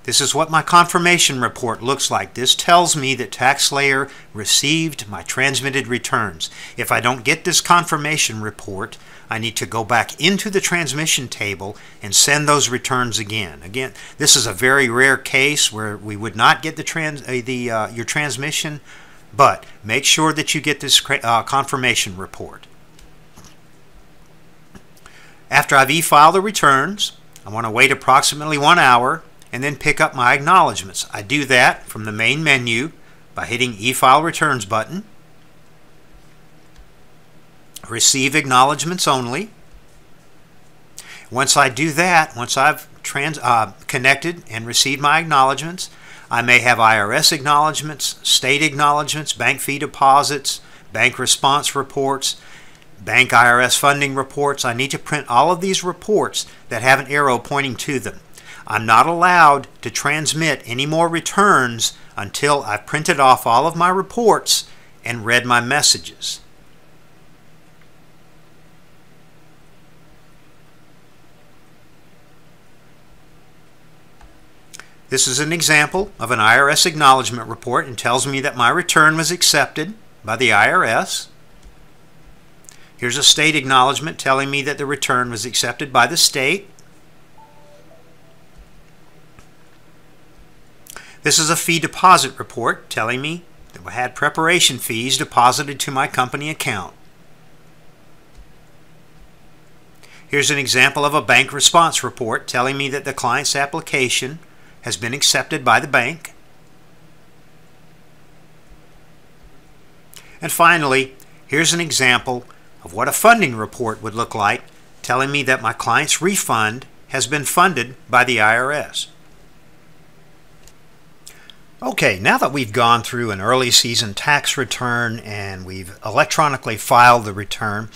This is what my confirmation report looks like. This tells me that TaxSlayer received my transmitted returns. If I don't get this confirmation report, I need to go back into the transmission table and send those returns again. Again, this is a very rare case where we would not get the your transmission, but make sure that you get this confirmation report. After I've e-filed the returns, I want to wait approximately 1 hour and then pick up my acknowledgments. I do that from the main menu by hitting e-file returns button. Receive acknowledgments only. Once I do that, once I've connected and received my acknowledgments, I may have IRS acknowledgments, state acknowledgments, bank fee deposits, bank response reports, bank IRS funding reports. I need to print all of these reports that have an arrow pointing to them. I'm not allowed to transmit any more returns until I've printed off all of my reports and read my messages. This is an example of an IRS acknowledgment report and tells me that my return was accepted by the IRS. Here's a state acknowledgment telling me that the return was accepted by the state. This is a fee deposit report telling me that we had preparation fees deposited to my company account. Here's an example of a bank response report telling me that the client's application has been accepted by the bank. And finally, here's an example of what a funding report would look like, telling me that my client's refund has been funded by the IRS. Okay, now that we've gone through an early season tax return and we've electronically filed the return,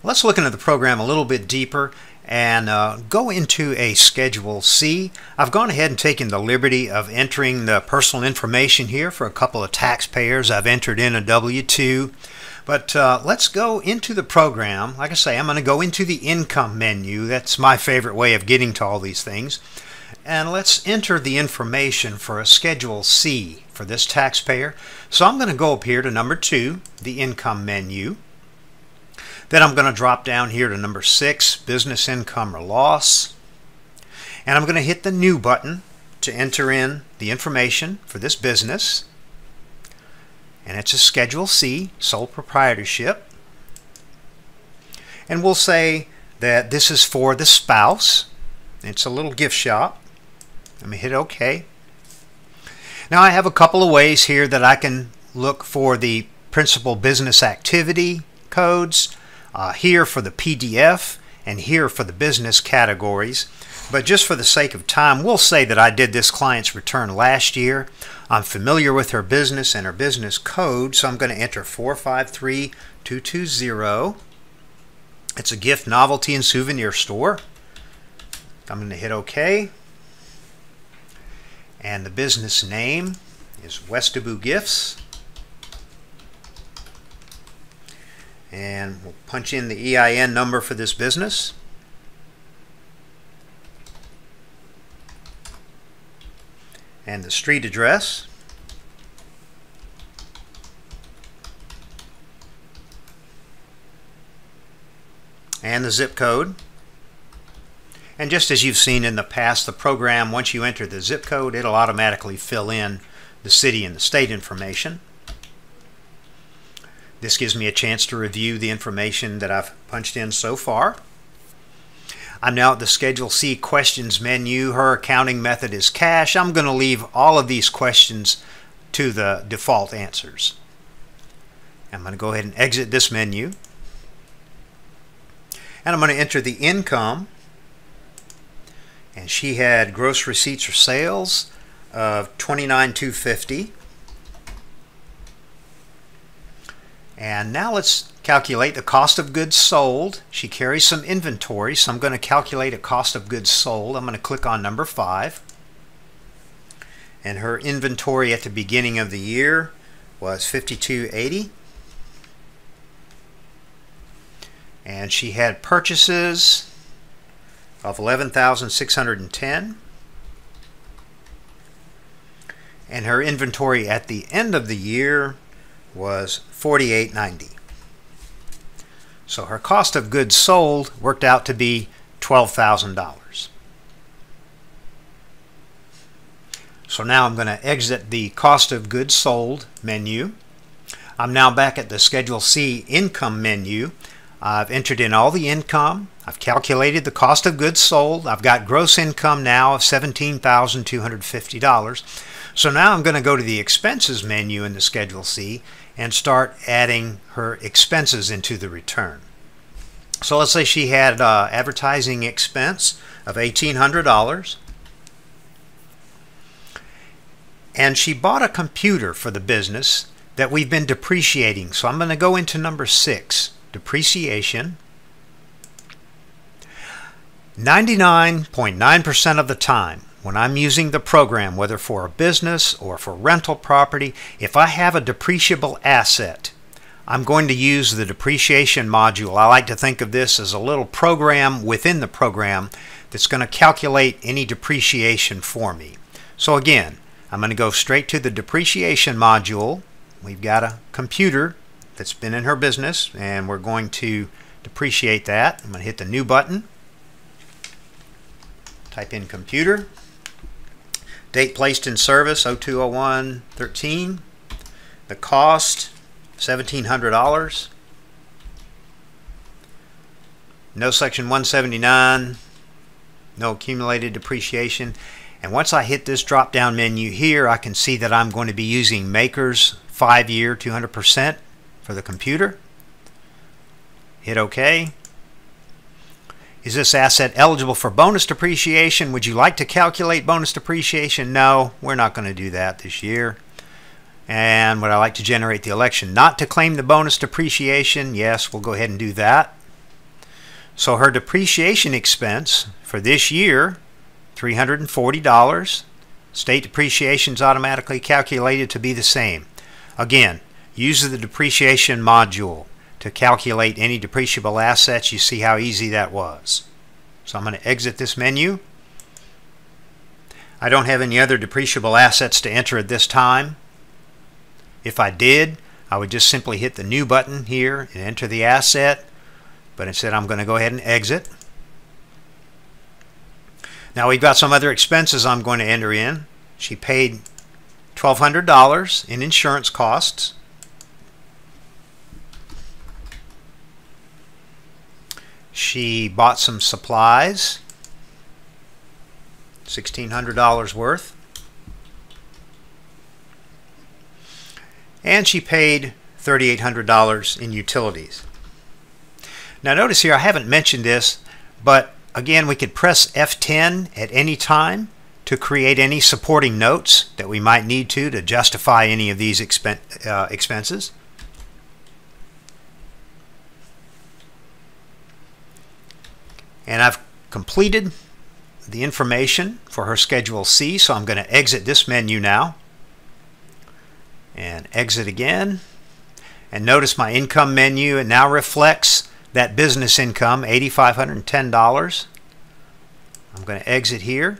let's look into the program a little bit deeper and go into a Schedule C. I've gone ahead and taken the liberty of entering the personal information here for a couple of taxpayers. I've entered in a W-2. But let's go into the program. Like I say, I'm going to go into the income menu. That's my favorite way of getting to all these things. And let's enter the information for a Schedule C for this taxpayer. So I'm going to go up here to number 2, the income menu. Then I'm going to drop down here to number 6, business income or loss. And I'm going to hit the new button to enter in the information for this business. And it's a Schedule C, sole proprietorship. And we'll say that this is for the spouse. It's a little gift shop. Let me hit OK. Now I have a couple of ways here that I can look for the principal business activity codes. Here for the PDF and here for the business categories. But just for the sake of time, we'll say that I did this client's return last year. I'm familiar with her business and her business code, so I'm going to enter 453220. It's a gift, novelty, and souvenir store. I'm going to hit OK. And the business name is Westaboo Gifts. And we'll punch in the EIN number for this business. And the street address. And the zip code. And just as you've seen in the past, the program, once you enter the zip code, it'll automatically fill in the city and the state information. This gives me a chance to review the information that I've punched in so far. I'm now at the Schedule C questions menu. Her accounting method is cash. I'm going to leave all of these questions to the default answers. I'm going to go ahead and exit this menu. And I'm going to enter the income. And she had gross receipts or sales of $29,250. And now let's calculate the cost of goods sold. She carries some inventory, so I'm going to calculate a cost of goods sold. I'm going to click on number 5. And her inventory at the beginning of the year was $52.80. And she had purchases of $11,610. And her inventory at the end of the year was $48.90. So her cost of goods sold worked out to be $12,000. So now I'm going to exit the cost of goods sold menu. I'm now back at the Schedule C income menu. I've entered in all the income. I've calculated the cost of goods sold. I've got gross income now of $17,250. So now I'm going to go to the expenses menu in the Schedule C and start adding her expenses into the return. So let's say she had advertising expense of $1,800. And she bought a computer for the business that we've been depreciating. So I'm going to go into number 6, depreciation. 99.9% of the time when I'm using the program, whether for a business or for rental property, if I have a depreciable asset, I'm going to use the depreciation module. I like to think of this as a little program within the program that's going to calculate any depreciation for me. So again, I'm going to go straight to the depreciation module. We've got a computer that's been in her business, and we're going to depreciate that. I'm going to hit the new button. Type in computer. Date placed in service 02/01/13. The cost $1,700. No section 179. No accumulated depreciation. And once I hit this drop down menu here, I can see that I'm going to be using Maker's 5-year 200% for the computer. Hit OK. Is this asset eligible for bonus depreciation? Would you like to calculate bonus depreciation? No, we're not going to do that this year. And would I like to generate the election not to claim the bonus depreciation? Yes, we'll go ahead and do that. So her depreciation expense for this year, $340. State depreciation is automatically calculated to be the same. Again, use the depreciation module to calculate any depreciable assets. You see how easy that was. So I'm going to exit this menu. I don't have any other depreciable assets to enter at this time. If I did, I would just simply hit the new button here and enter the asset, but instead I'm going to go ahead and exit. Now we've got some other expenses I'm going to enter in. She paid $1,200 in insurance costs. She bought some supplies, $1,600 worth. And she paid $3,800 in utilities. Now notice here, I haven't mentioned this, but again, we could press F10 at any time to create any supporting notes that we might need to justify any of these expenses. And I've completed the information for her Schedule C, so I'm going to exit this menu now. And exit again. And notice my income menu, it now reflects that business income, $8,510. I'm going to exit here.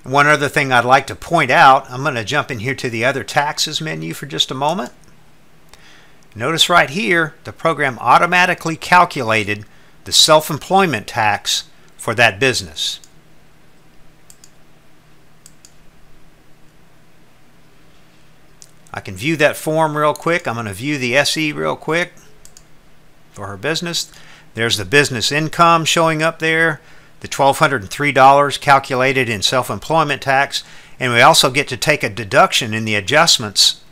And one other thing I'd like to point out, I'm going to jump in here to the other taxes menu for just a moment. Notice right here, the program automatically calculated the self-employment tax for that business. I can view that form real quick. I'm going to view the SE real quick for her business. There's the business income showing up there, the $1,203 calculated in self-employment tax, and we also get to take a deduction in the adjustments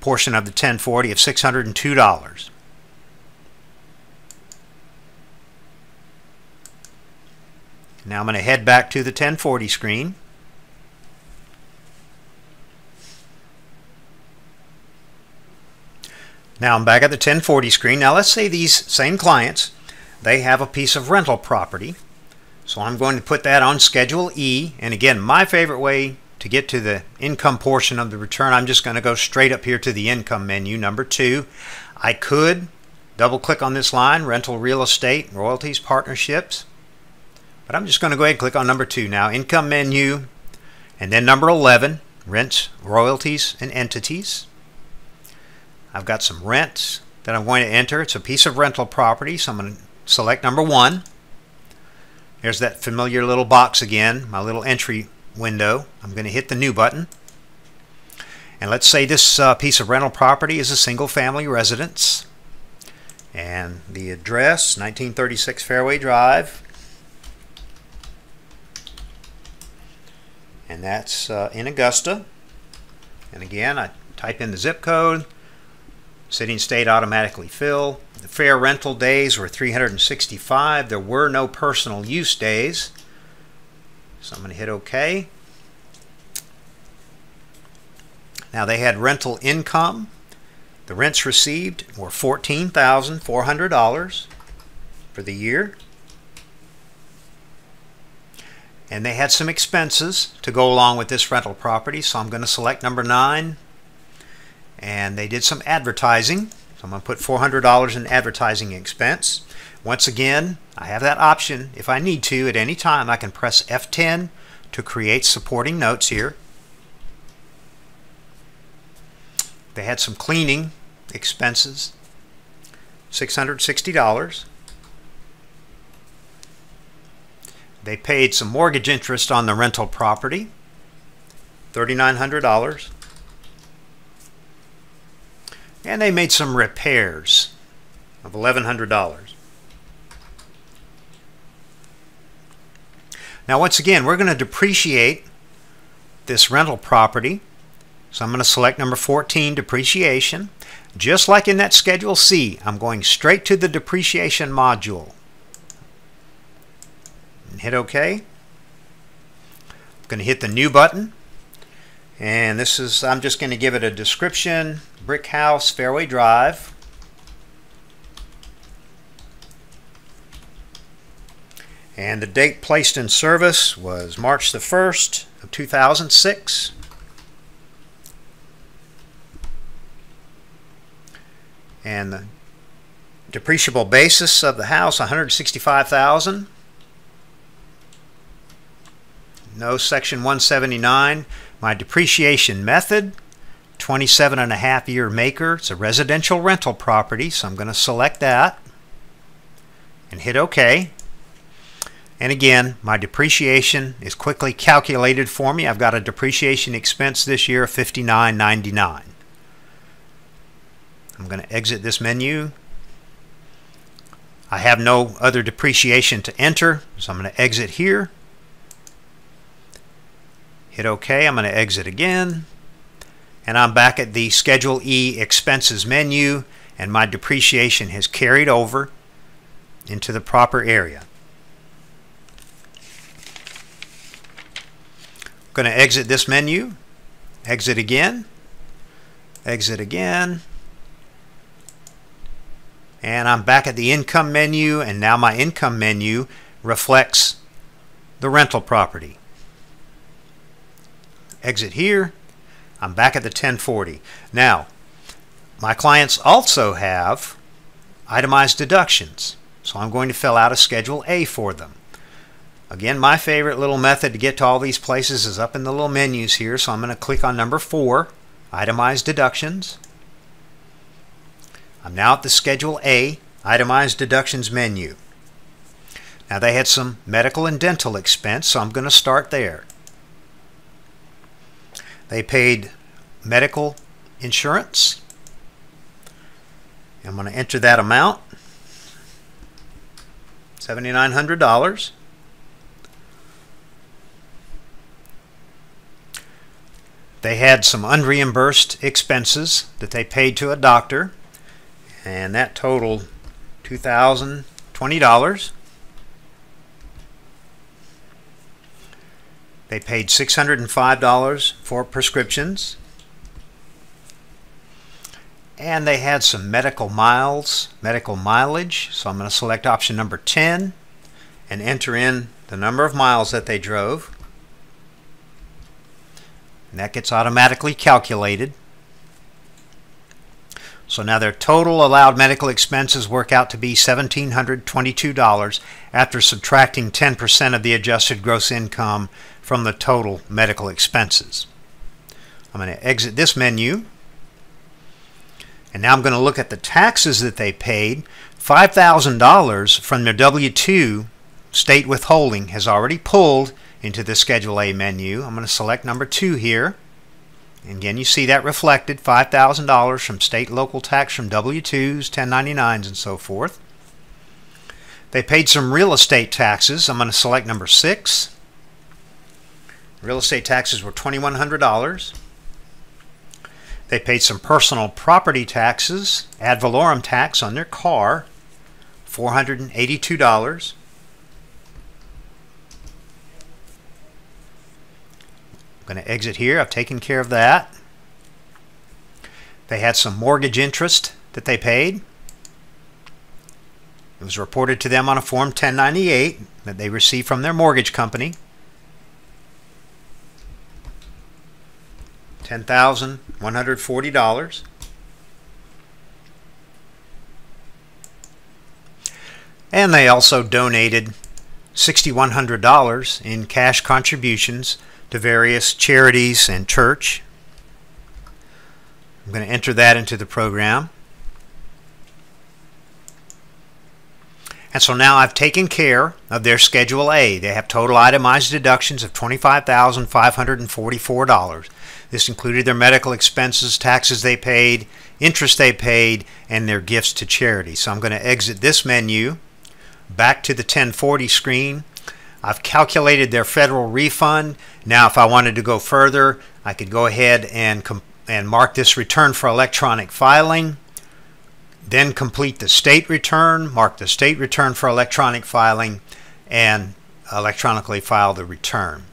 portion of the 1040 of $602. Now I'm going to head back to the 1040 screen. Now I'm back at the 1040 screen. Now let's say these same clients, they have a piece of rental property. So I'm going to put that on Schedule E. And again, my favorite way to get to the income portion of the return, I'm just going to go straight up here to the income menu, number 2. I could double click on this line, rental real estate, royalties, partnerships. But I'm just going to go ahead and click on number 2 now, income menu, and then number 11, rents, royalties, and entities. I've got some rents that I'm going to enter. It's a piece of rental property, so I'm going to select number 1. There's that familiar little box again, my little entry window. I'm going to hit the new button. And let's say this piece of rental property is a single family residence. And the address, 1936 Fairway Drive. And that's in Augusta. And again, I type in the zip code. City and state automatically fill. The fair rental days were 365. There were no personal use days. So I'm going to hit OK. Now they had rental income. The rents received were $14,400 for the year. And they had some expenses to go along with this rental property, so I'm going to select number 9. And they did some advertising, so I'm going to put $400 in advertising expense. Once again, I have that option. If I need to, at any time, I can press F10 to create supporting notes here. They had some cleaning expenses, $660. They paid some mortgage interest on the rental property, $3,900. And they made some repairs of $1,100. Now once again, we're going to depreciate this rental property. So I'm going to select number 14, depreciation. Just like in that Schedule C, I'm going straight to the depreciation module. And hit OK. I'm going to hit the new button. And this is, I'm just going to give it a description. Brick house, Fairway Drive. And the date placed in service was March the 1st of 2006. And the depreciable basis of the house, $165,000. no Section 179. My depreciation method, 27.5-year maker. It's a residential rental property, so I'm going to select that and hit OK. And again, my depreciation is quickly calculated for me. I've got a depreciation expense this year of $59.99. I'm going to exit this menu. I have no other depreciation to enter, so I'm going to exit here. Hit OK. I'm going to exit again. And I'm back at the Schedule E expenses menu, and my depreciation has carried over into the proper area. I'm going to exit this menu, exit again, and I'm back at the income menu, and now my income menu reflects the rental property. Exit here. I'm back at the 1040. Now, my clients also have itemized deductions, so I'm going to fill out a Schedule A for them. Again, my favorite little method to get to all these places is up in the little menus here, so I'm going to click on number 4, Itemized Deductions. I'm now at the Schedule A, Itemized Deductions menu. Now they had some medical and dental expense, so I'm going to start there. They paid medical insurance. I'm going to enter that amount, $7,900. They had some unreimbursed expenses that they paid to a doctor, and that totaled $2,020. They paid $605 for prescriptions. And they had some medical mileage. So I'm going to select option number 10 and enter in the number of miles that they drove. And that gets automatically calculated. So now their total allowed medical expenses work out to be $1,722 after subtracting 10% of the adjusted gross income from the total medical expenses. I'm going to exit this menu. And now I'm going to look at the taxes that they paid. $5,000 from their W-2 state withholding has already pulled into the Schedule A menu. I'm going to select number 2 here. And again, you see that reflected, $5,000 from state and local tax from W-2s, 1099s, and so forth. They paid some real estate taxes. I'm going to select number 6. Real estate taxes were $2,100. They paid some personal property taxes, ad valorem tax on their car, $482. I'm going to exit here. I've taken care of that. They had some mortgage interest that they paid. It was reported to them on a Form 1098 that they received from their mortgage company. $10,140. And they also donated $6,100 in cash contributions to various charities and church. I'm going to enter that into the program. And so now I've taken care of their Schedule A. They have total itemized deductions of $25,544. This included their medical expenses, taxes they paid, interest they paid, and their gifts to charity. So I'm going to exit this menu, back to the 1040 screen. I've calculated their federal refund. Now if I wanted to go further, I could go ahead and mark this return for electronic filing, then complete the state return, mark the state return for electronic filing, and electronically file the return.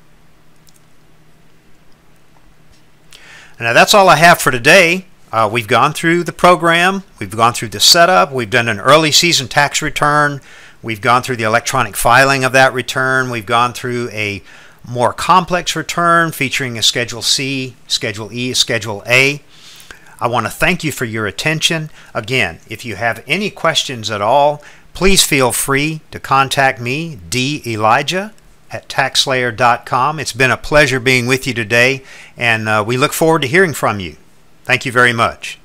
Now that's all I have for today. We've gone through the program, we've gone through the setup, we've done an early season tax return, we've gone through the electronic filing of that return, we've gone through a more complex return featuring a Schedule C, Schedule E, Schedule A. I want to thank you for your attention. Again, if you have any questions at all, please feel free to contact me, D. Elijah, at taxslayer.com. It's been a pleasure being with you today, and we look forward to hearing from you. Thank you very much.